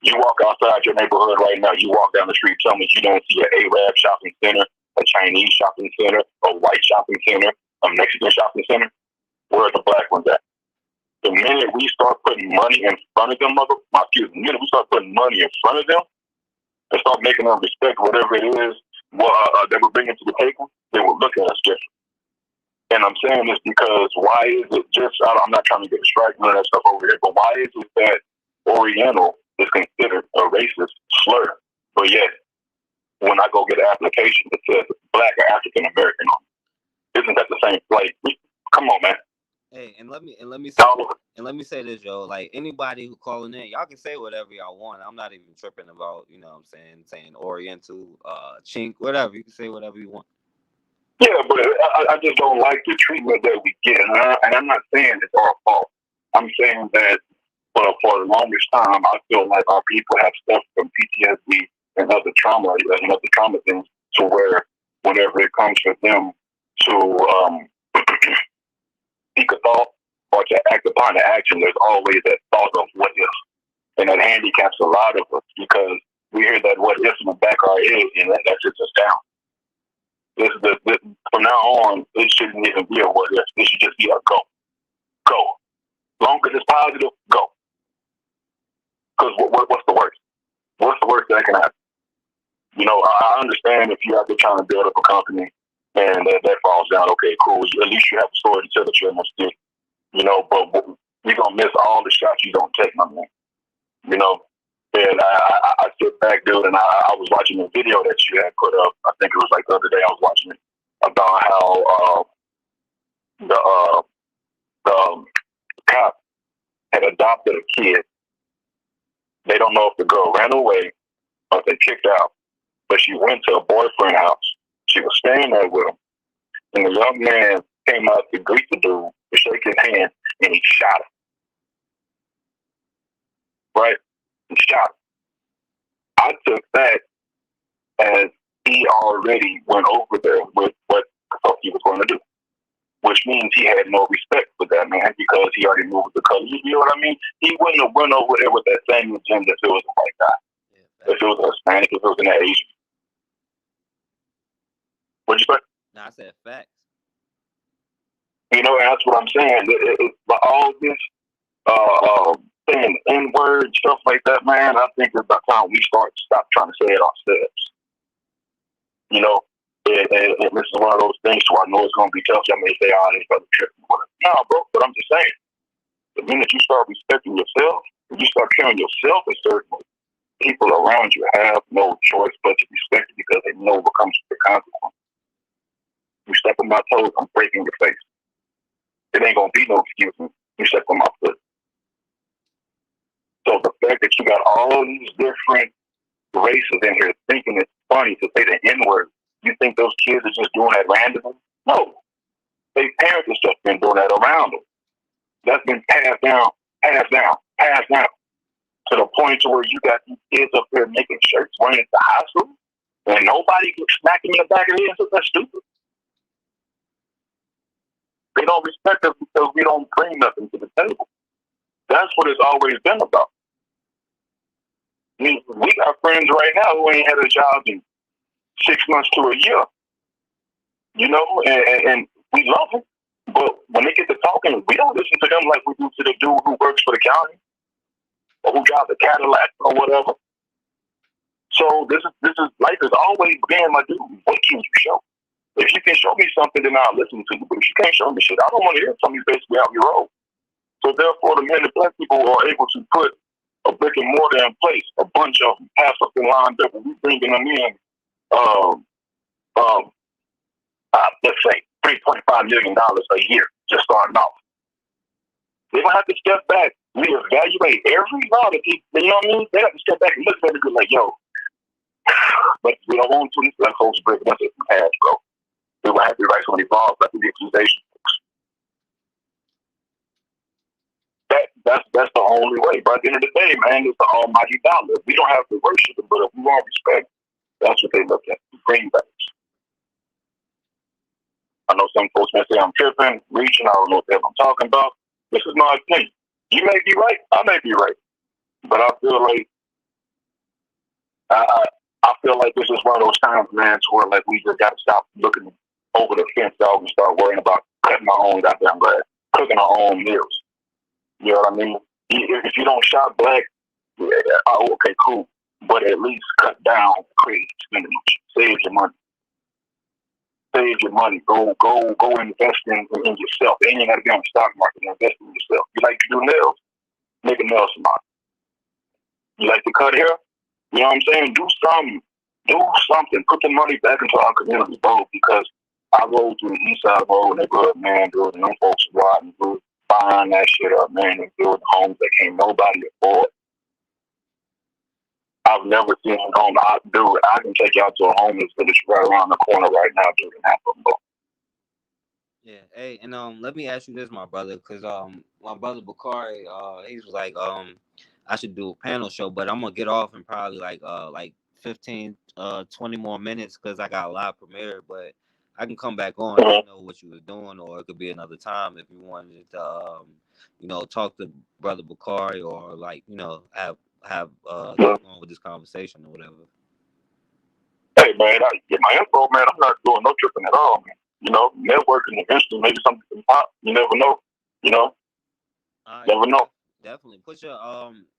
You walk outside your neighborhood right now, you walk down the street, tell me you don't see an Arab shopping center, a Chinese shopping center, a white shopping center, a Mexican shopping center. Where are the black ones at? The minute we start putting money in front of them, the minute we start putting money in front of them, and start making them respect whatever it is they were bringing to the table, they will look at us different. And I'm saying this because why is it just, I'm not trying to get distracted and that stuff over here, but why is it that Oriental is considered a racist slur? But yet, when I go get an application that says black or African American on it, isn't that the same? Like, come on, man. Hey, and let me say this, yo. Like anybody who calling in, y'all can say whatever y'all want. I'm not even tripping about, what I'm saying Oriental, chink, whatever. You can say whatever you want. Yeah, but I just don't like the treatment that we get, and I'm not saying it's our fault. I'm saying that for the longest time, I feel like our people have suffered from PTSD and other trauma things, to where whenever it comes for them to speak a thought or to act upon the action, there's always that thought of what if. And that handicaps a lot of us because we hear that what if in the back of our head and that sits us down. From now on, it shouldn't even be a what if. It should just be a go. Go. Long as it's positive, go. Because what's the worst? What's the worst that can happen? understand if you're out there trying to build up a company and that falls down, okay, cool. At least you have a story to tell that you're going to stick, you know, but you're going to miss all the shots you don't take, my man. You know, and I sit back, dude, and I was watching a video that you had put up. I think it was like the other day I was watching it about how the cop had adopted a kid. They don't know if the girl ran away or if they kicked out, but she went to a boyfriend's house. She was staying there with him, and the young man came out to greet the dude, to shake his hand, and he shot him. Right? He shot him. I took that as he already went over there with what the fuck he was going to do, which means he had no respect for that man because he already knew the color. You know what I mean? He wouldn't have went over there with that same agenda if it was a white guy, if it was a Hispanic, if it was an Asian. What'd you say? No, I said facts. You know, that's what I'm saying. But all this saying N-word, stuff like that, man, I think it's about time we stop trying to say it ourselves. You know, and this is one of those things where I know it's going to be tough. I may say, oh, this brother tripping. No, bro, but I'm just saying, the minute you start respecting yourself, you start carrying yourself a certain way, people around you have no choice but to respect it because they know what comes with the consequence. You step on my toes, I'm breaking your face. It ain't going to be no excuse. You step on my foot. So the fact that you got all these different races in here thinking it's funny to say the N-word, you think those kids are just doing that randomly? No. Their parents have just been doing that around them. That's been passed down, to the point to where you got these kids up there making shirts wearing it to high school, and nobody gets smacked in the back of the head and says that's stupid. They don't respect us because we don't bring nothing to the table. That's what it's always been about. I mean, we got friends right now who ain't had a job in 6 months to a year. You know, and we love them. But when they get to talking, we don't listen to them like we do to the dude who works for the county or who drives a Cadillac or whatever. So this is life has always been, my dude, what can you show? If you can show me something, then I'll listen to you. But if you can't show me shit, I don't want to hear from you basically how you roll. So therefore, the minute black people are able to put a brick and mortar in place, a bunch of them pass up and lined up, and we bringing them in, let's say $3.5 million a year, just starting off. They're gonna have to step back, reevaluate every law that you know what I mean? They have to step back and look at it like, yo, but we don't want to let folks break us in half, bro. We will have to write so many laws like the accusation books. That's the only way. But at the end of the day, man, it's the almighty dollar. We don't have to worship it, but if we want respect, that's what they look at. Greenbacks. I know some folks may say I'm tripping, reaching. I don't know what I'm talking about. This is my opinion. You may be right. I may be right. But I feel like I feel like this is one of those times, man, to where like we just got to stop looking over the fence, dog, and start worrying about cutting our own goddamn grass, cooking our own meals. You know what I mean? If you don't shop black, okay, cool. But at least cut down crazy spending. Save your money. Save your money. Go invest in yourself. You ain't got to be on the stock market. Invest in yourself. You like to do nails? Make a nail salon. You like to cut hair? You know what I'm saying? Do something. Put the money back into our community, bro, because I rode through the east side road neighborhood, man, dude, and them folks riding through, buying that shit up, man, and building homes that can't nobody afford. I've never seen a home. I can take y'all to a homeless village right around the corner right now, dude, and have them, bro. Yeah, hey, and let me ask you this, my brother, because my brother Bakari, he was like, I should do a panel show, but I'm gonna get off in probably like 15, 20 more minutes because I got a live premiere, but I can come back on and know what you were doing, or it could be another time if you wanted to, talk to brother Bakari or like, have keep on with this conversation or whatever. Hey man, I get my info, man. I'm not doing no tripping at all, man. You know, networking eventually, maybe something can pop. You never know. You know, never know. Definitely put your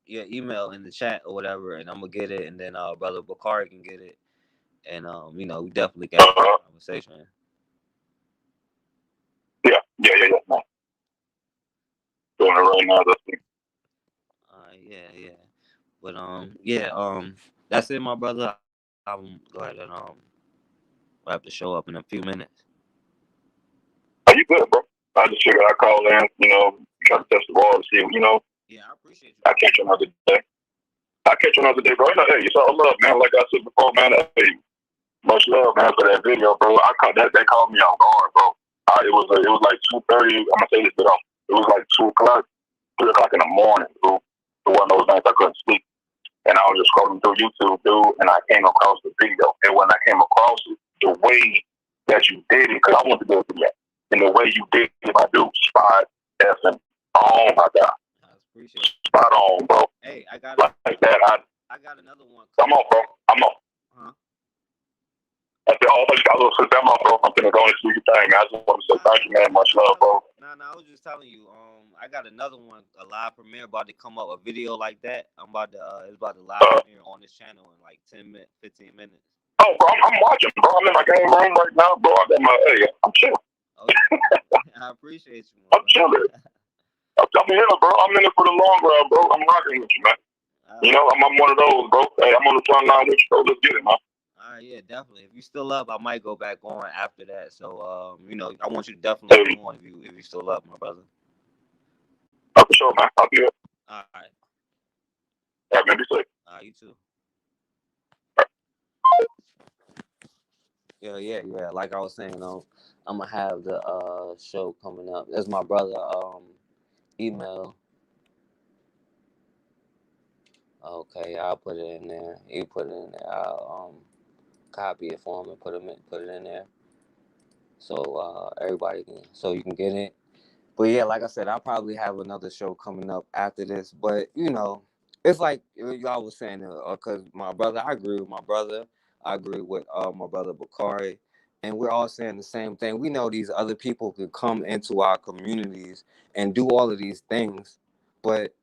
email in the chat or whatever, and I'm gonna get it, and then brother Bakari can get it, and you know, we definitely got a conversation. Yeah. Man. Doing it right now. That's it. Yeah. But that's it, my brother. I'm go ahead and wrap the show up in a few minutes. Are you good, bro? I just figured I'd call in, try to test the ball to see, Yeah, I appreciate you, I man. catch you another day. I catch you another day, bro. Hey, it's all love, man. Like I said before, man. Hey, much love, man, for that video, bro. I caught that. That caught me off guard, bro. It was like 2:30. I'm gonna say this, but it was like 2 o'clock, 3 o'clock in the morning, bro. It was one of those nights I couldn't sleep, and I was just scrolling through YouTube, dude, and I came across the video. And when I came across it, the way that you did it, because I want to do it again, and the way you did it, my dude, spot effing. Oh my god, I appreciate it. spot on, bro. Hey, Like that. I got another one. I'm on, bro. I'm on. Huh? I said, oh, you got a little sit down, bro. I'm gonna go and do your thing, man. I just want to say thank you, man. Much love, bro. I was just telling you. I got another one, a live premiere about to come up, a video like that. I'm about to it's about to live premiere on this channel in like 15 minutes. Oh, bro, I'm watching, bro. I'm in my game room right now, bro. I'm chilling. Okay. I appreciate you, I'm chilling. I'm here, bro. I'm in it for the long run, bro. I'm rocking with you, man. I'm one of those, bro. Hey, I'm on the front line with you, bro. Let's get it, man. All right, yeah, definitely. If you still up, I might go back on after that. So, I want you to definitely come on if you still up, my brother. Oh, for sure, man. I'll be here. All right. All right, man. Be safe. All right, you too. Yeah. Like I was saying, I'm gonna have the show coming up. That's my brother. Email. Okay, I'll put it in there. You put it in there. I'll copy it for him and put it in there, so everybody can, so you can get it. But yeah, like I said, I'll probably have another show coming up after this. But it's like y'all was saying, because my brother, I agree with my brother. I agree with my brother Bakari, and we're all saying the same thing. We know these other people could come into our communities and do all of these things, but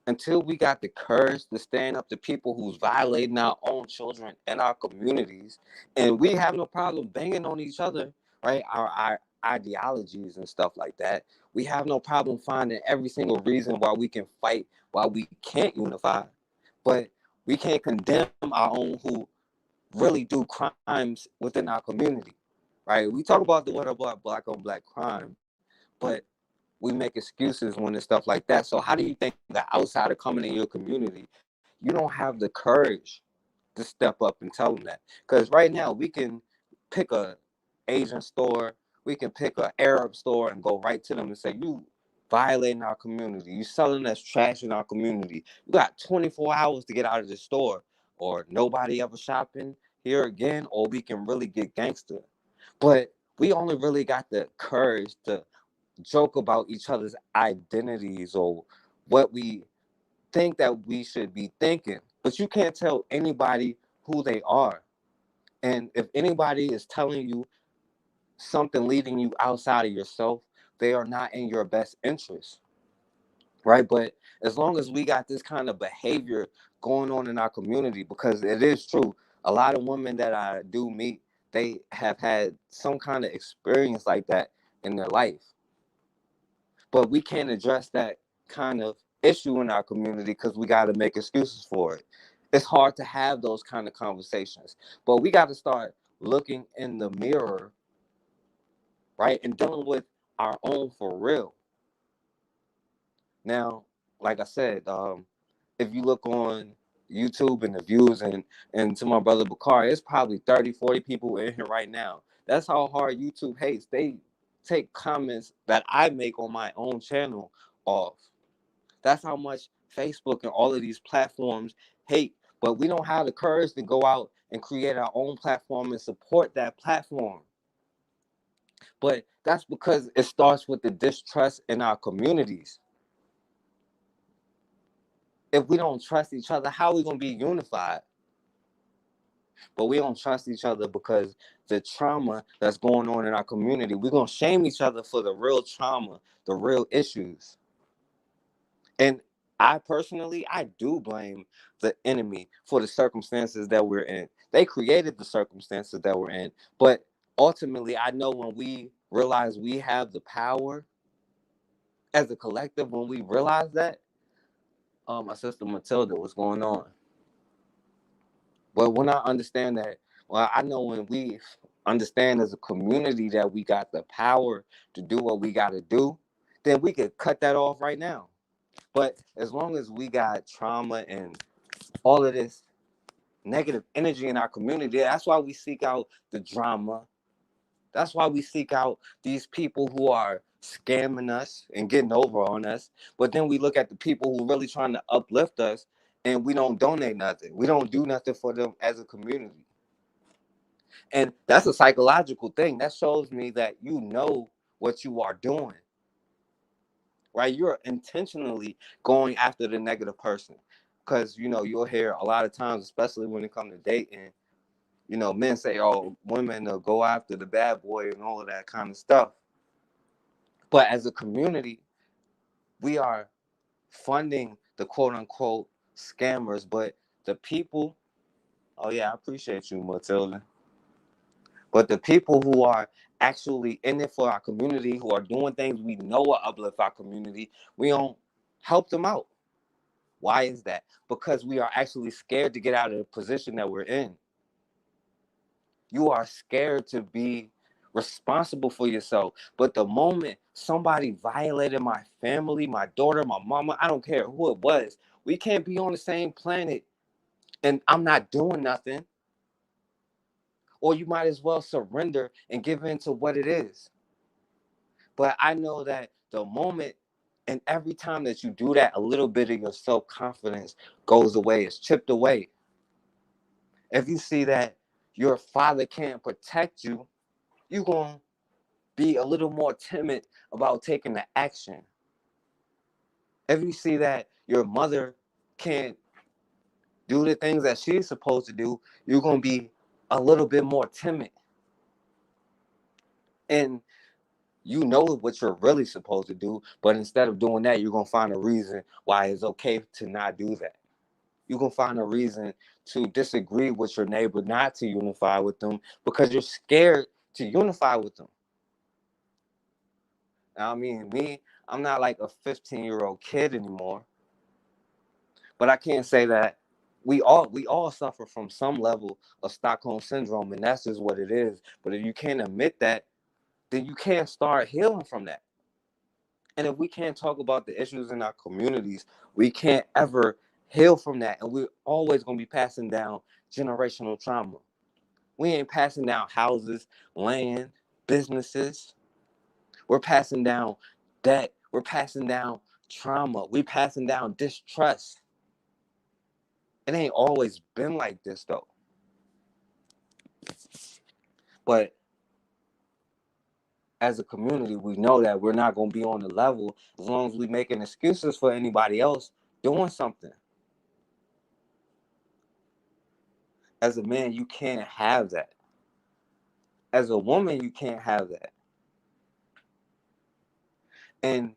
until we got the courage to stand up to people who's violating our own children and our communities, and we have no problem banging on each other, right? Our ideologies and stuff like that. We have no problem finding every single reason why we can fight, why we can't unify, but we can't condemn our own who really do crimes within our community, right? We talk about the what about black on black crime, but we make excuses when it's stuff like that. So how do you think the outsider coming in your community, you don't have the courage to step up and tell them that? Because right now we can pick a Asian store, we can pick a Arab store and go right to them and say, you violating our community, you selling us trash in our community. You got 24 hours to get out of the store, or nobody ever shopping here again, or we can really get gangster. But we only really got the courage to joke about each other's identities or what we think that we should be thinking. But you can't tell anybody who they are. And if anybody is telling you something leading you outside of yourself, they are not in your best interest. Right. But as long as we got this kind of behavior going on in our community, because it is true, a lot of women that I do meet, they have had some kind of experience like that in their life. But we can't address that kind of issue in our community because we got to make excuses for it. It's hard to have those kind of conversations, but we got to start looking in the mirror, right, and dealing with our own for real. Now, like I said, if you look on YouTube and the views, and to my brother Bakari, it's probably 30, 40 people in here right now. That's how hard YouTube hates. They take comments that I make on my own channel off. That's how much Facebook and all of these platforms hate. But we don't have the courage to go out and create our own platform and support that platform. But that's because it starts with the distrust in our communities. If we don't trust each other, how are we going to be unified? But we don't trust each other because the trauma that's going on in our community, we're going to shame each other for the real trauma, the real issues. And I personally, I do blame the enemy for the circumstances that we're in. They created the circumstances that we're in. But ultimately, I know when we realize we have the power as a collective, when we realize that, my sister Matilda, what's going on? But when I understand that, well, I know when we understand as a community that we got the power to do what we got to do, then we could cut that off right now. But as long as we got trauma and all of this negative energy in our community, that's why we seek out the drama. That's why we seek out these people who are scamming us and getting over on us. But then we look at the people who really trying to uplift us, and we don't donate nothing. We don't do nothing for them as a community. And that's a psychological thing. That shows me that you know what you are doing, right? You're intentionally going after the negative person. Because, you'll hear a lot of times, especially when it comes to dating, men say, oh, women go after the bad boy and all of that kind of stuff. But as a community, we are funding the quote unquote scammers. But the people, oh yeah, I appreciate you, Matilda. But the people who are actually in it for our community, who are doing things we know will uplift our community, we don't help them out. Why is that? Because we are actually scared to get out of the position that we're in. You are scared to be responsible for yourself. But the moment somebody violated my family, my daughter, my mama, I don't care who it was, we can't be on the same planet and I'm not doing nothing. Or you might as well surrender and give in to what it is. But I know that the moment and every time that you do that, a little bit of your self-confidence goes away, it's chipped away. If you see that your father can't protect you, you're going to be a little more timid about taking the action. If you see that your mother can't do the things that she's supposed to do, you're going to be a little bit more timid. And you know what you're really supposed to do, but instead of doing that, you're going to find a reason why it's okay to not do that. You're going to find a reason to disagree with your neighbor, not to unify with them, because you're scared to unify with them. Now, I mean, I'm not like a 15-year-old kid anymore, but I can't say that we all suffer from some level of Stockholm syndrome, and that's just what it is. But if you can't admit that, then you can't start healing from that. And if we can't talk about the issues in our communities, we can't ever heal from that. And we're always going to be passing down generational trauma. We ain't passing down houses, land, businesses. We're passing down debt. We're passing down trauma. We're passing down distrust. It ain't always been like this, though. But as a community, we know that we're not going to be on the level as long as we're making excuses for anybody else doing something. As a man, you can't have that. As a woman, you can't have that. And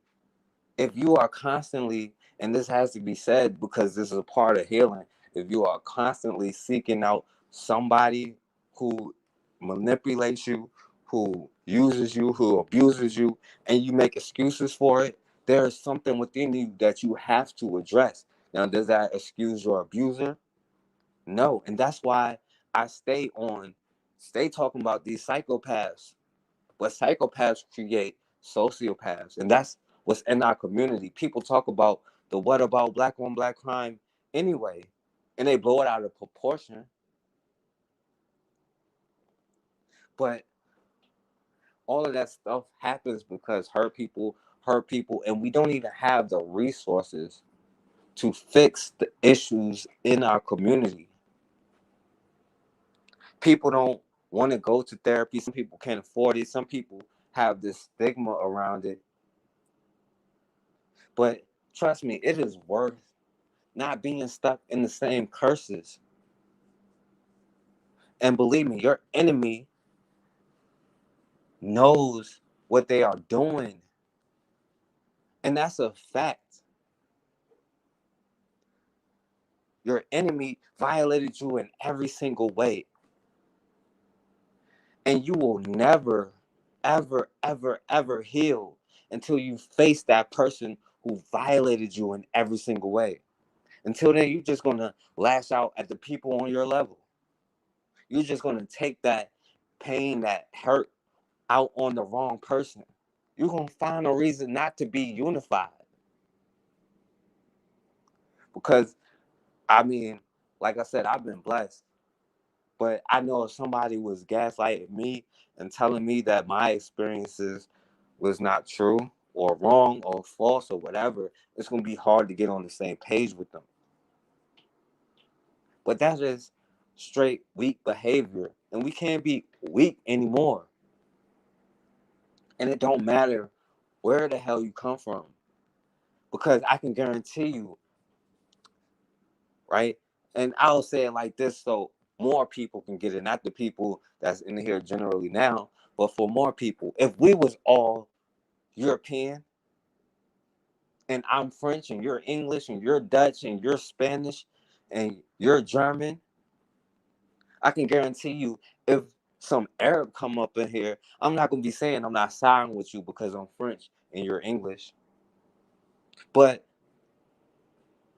if you are constantly, and this has to be said because this is a part of healing, if you are constantly seeking out somebody who manipulates you, who uses you, who abuses you, and you make excuses for it, there is something within you that you have to address. Now, does that excuse your abuser? No. And that's why I stay talking about these psychopaths. But psychopaths create sociopaths. And that's what's in our community. People talk about the what about black on black crime anyway, and they blow it out of proportion. But all of that stuff happens because hurt people, and we don't even have the resources to fix the issues in our community. People don't want to go to therapy. Some people can't afford it. Some people have this stigma around it. But trust me, it is worth not being stuck in the same curses. And believe me, your enemy knows what they are doing. And that's a fact. Your enemy violated you in every single way. And you will never, ever, ever, ever heal until you face that person who violated you in every single way. Until then, you're just going to lash out at the people on your level. You're just going to take that pain, that hurt out on the wrong person. You're going to find a reason not to be unified. Because, I mean, like I said, I've been blessed. But I know if somebody was gaslighting me and telling me that my experiences was not true or wrong or false or whatever, it's going to be hard to get on the same page with them. But that is straight weak behavior. And we can't be weak anymore. And it don't matter where the hell you come from. Because I can guarantee you, right? And I'll say it like this so more people can get it. Not the people that's in here generally now, but for more people. If we was all European and I'm French and you're English and you're Dutch and you're Spanish and you're German, I can guarantee you if some Arab come up in here, I'm not going to be saying I'm not siding with you because I'm French and you're English. But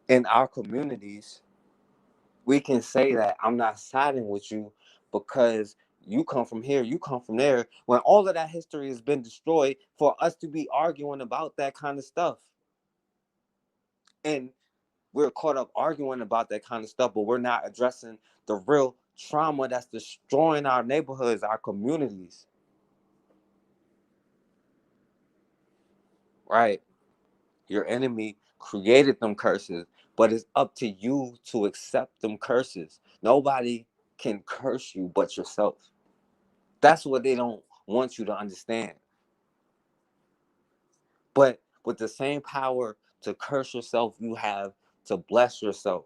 in our communities, we can say that I'm not siding with you because you come from here, you come from there, when all of that history has been destroyed for us to be arguing about that kind of stuff. And we're caught up arguing about that kind of stuff, but we're not addressing the real trauma that's destroying our neighborhoods, our communities. Right? Your enemy created them curses, but it's up to you to accept them curses. Nobody can curse you but yourself. That's what they don't want you to understand. But with the same power to curse yourself, you have to bless yourself.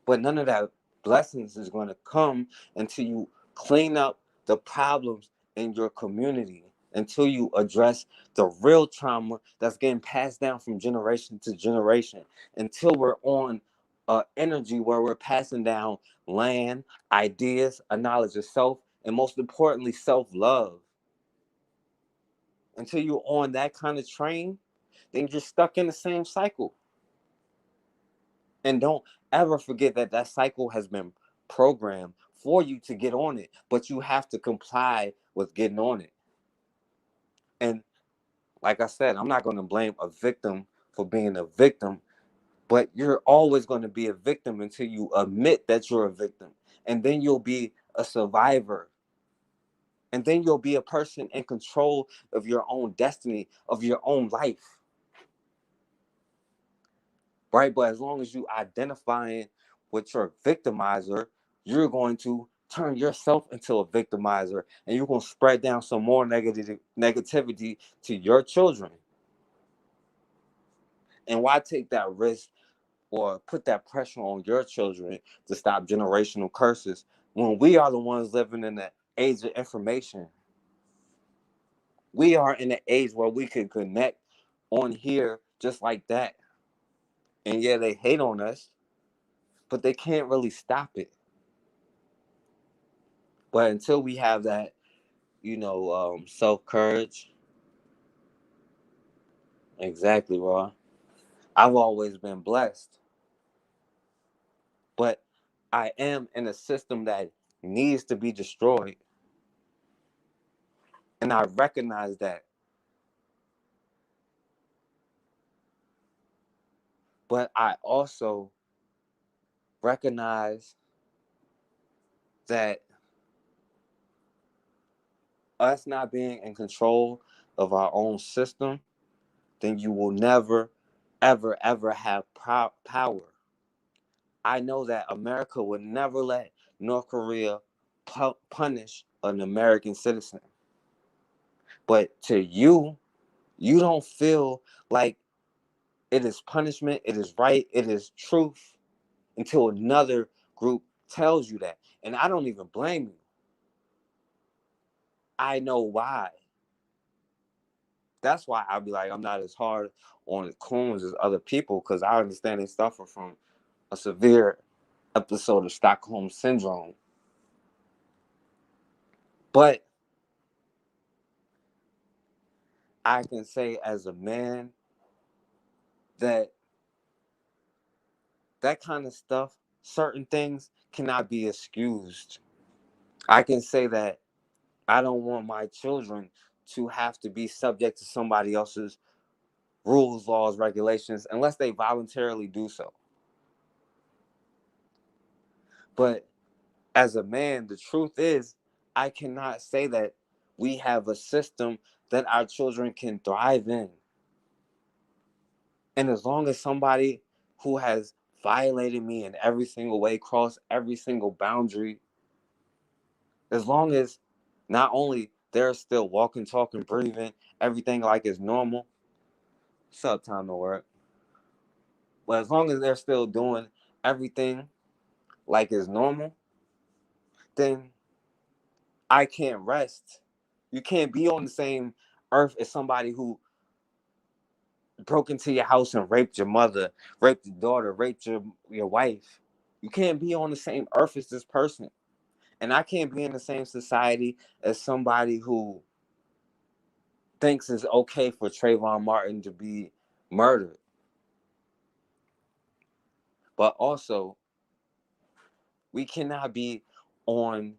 But none of that blessings is going to come until you clean up the problems in your community, until you address the real trauma that's getting passed down from generation to generation, until we're on energy where we're passing down land, ideas, a knowledge of self, and most importantly, self-love. Until you're on that kind of train, then you're stuck in the same cycle. And don't ever forget that that cycle has been programmed for you to get on it, but you have to comply with getting on it. And like I said, I'm not going to blame a victim for being a victim, but you're always going to be a victim until you admit that you're a victim. And then you'll be a survivor. And then you'll be a person in control of your own destiny, of your own life. Right? But as long as you identifying with your victimizer, you're going to turn yourself into a victimizer, and you're going to spread down some more negativity to your children. And why take that risk or put that pressure on your children to stop generational curses when we are the ones living in the age of information? We are in the age where we can connect on here just like that. And yeah, they hate on us, but they can't really stop it. But until we have that, self-courage, exactly, Raw. I've always been blessed. But I am in a system that needs to be destroyed. And I recognize that. But I also recognize that us not being in control of our own system, then you will never, ever, ever have power. I know that America would never let North Korea punish an American citizen. But to you, you don't feel like it is punishment, it is right, it is truth until another group tells you that. And I don't even blame you. I know why. That's why I'll be like, I'm not as hard on the coons as other people, because I understand they suffer from a severe episode of Stockholm Syndrome. But I can say as a man that that kind of stuff, certain things cannot be excused. I can say that I don't want my children to have to be subject to somebody else's rules, laws, regulations, unless they voluntarily do so. But as a man, the truth is, I cannot say that we have a system that our children can thrive in. And as long as somebody who has violated me in every single way, crossed every single boundary, as long as not only they're still walking, talking, breathing, everything like it's normal, what's up, time to work? But as long as they're still doing everything like it's normal, then I can't rest. You can't be on the same earth as somebody who broke into your house and raped your mother, raped your daughter, raped your wife. You can't be on the same earth as this person. And I can't be in the same society as somebody who thinks it's okay for Trayvon Martin to be murdered. But also, we cannot be on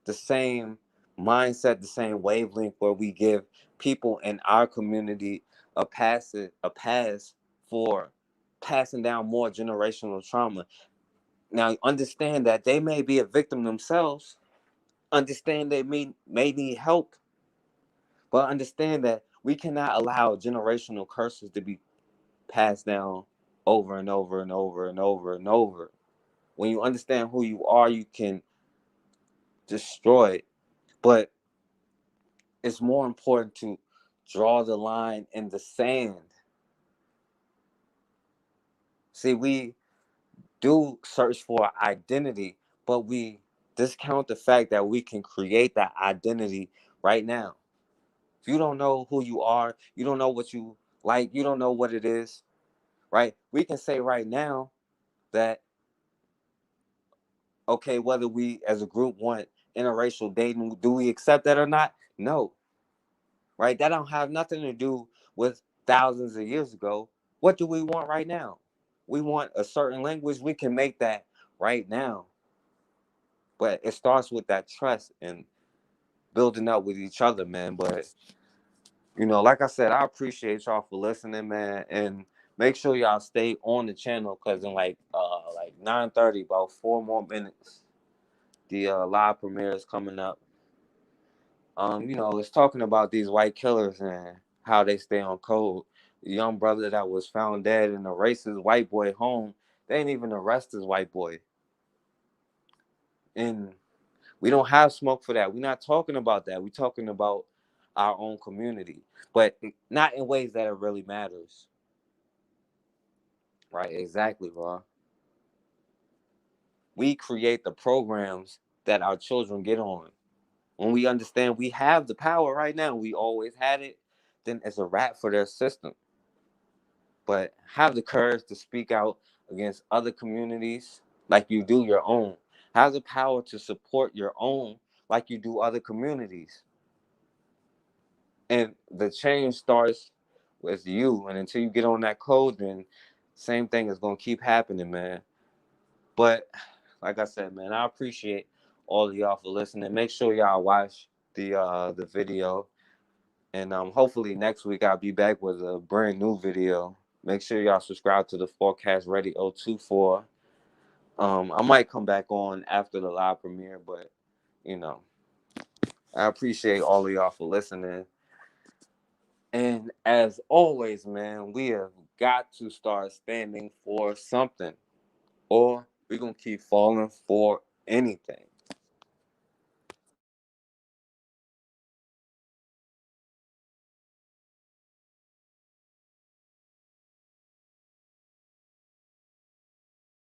the same mindset, the same wavelength where we give people in our community a pass for passing down more generational trauma. Now, understand that they may be a victim themselves. Understand they may need help, but understand that we cannot allow generational curses to be passed down over and over and over and over and over. When you understand who you are, you can destroy it. But it's more important to draw the line in the sand. See, we do search for identity, but we discount the fact that we can create that identity right now. If you don't know who you are, you don't know what you like, you don't know what it is, right? We can say right now that, okay, whether we as a group want interracial dating, do we accept that or not? No, right? That don't have nothing to do with thousands of years ago. What do we want right now? We want a certain language. We can make that right now. But it starts with that trust and building up with each other, man. But, like I said, I appreciate y'all for listening, man. And make sure y'all stay on the channel because in like 9:30, about 4 more minutes, the live premiere is coming up. It's talking about these white killers and how they stay on code. The young brother that was found dead in a racist white boy home, they ain't even arrest this white boy. And we don't have smoke for that. We're not talking about that. We're talking about our own community, but not in ways that it really matters. Right, exactly, bro. We create the programs that our children get on. When we understand we have the power right now, we always had it, then it's a wrap for their system. But have the courage to speak out against other communities like you do your own. Have the power to support your own like you do other communities. And the change starts with you. And until you get on that code, then same thing is going to keep happening, man. But like I said, man, I appreciate all of y'all for listening. Make sure y'all watch the video. And hopefully next week I'll be back with a brand new video. Make sure y'all subscribe to the Forecast Radio 24. I might come back on after the live premiere, but I appreciate all of y'all for listening. And as always, man, we have got to start standing for something, or we're gonna keep falling for anything.